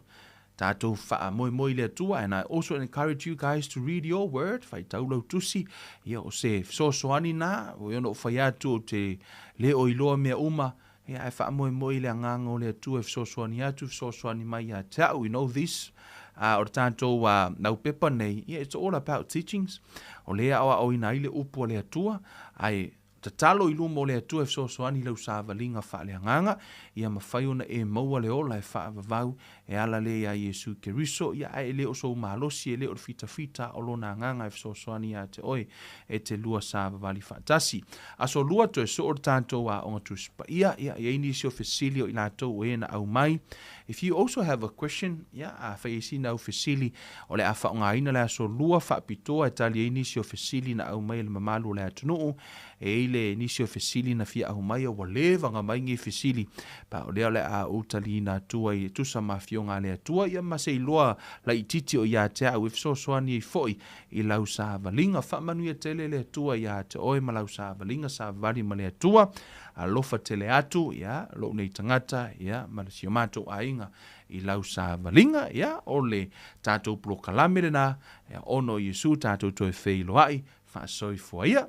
tātou wha moi le atua, and I also encourage you guys to read your word, whai tau lau tusi, ia o se fisosoani nā, o iono o whai atu o te le o iloa mea uma, ia e wha moi le angango le atua e fisosoani atu, fisosoani mai a tau, we know this, o tātou nau pepa nei, it's all about teachings. O lea awa o ina ile upu o le atua, ai tatalo i lumo o le atua e fisosoani lau sa valinga wha le anganga, ia mawhaiona e maua le ola e wha vavau, e ala le ia Yesu ke riso, ia e le o so mahalosi, e le o fita o lona anganga e fisosoani a te oe, e te lua sa vavali whaatasi. Aso lua to e so o tātou a onga tuspa, ia ini si o fesilio i lātou e na au mai. If you also have a question, a whaisi na au fesili, o le a whaonga ina le aso lua whaapitoa e tali e nisi o fesili na au mai le mamalu le atunuu, e ile nisi o fesili na fia au mai o walewa nga mai ngi fesili, pa o lea le a utali na tua i tusa mafionga le atua, ia ma se iloa la ititi o ia te au ifsosoani i foi, i lau sa valinga, whamanu ia tele le atua ia te oe ma lau sa valinga sa vari ma le atua, a lofa tele atu, ia, lo nei tangata, ia, ma le sio mātou ainga, i lau sa valinga, ia, o le tātou pro kalamere na, ia, ono Yesu tātou toi whei loai, wha soi fua ia,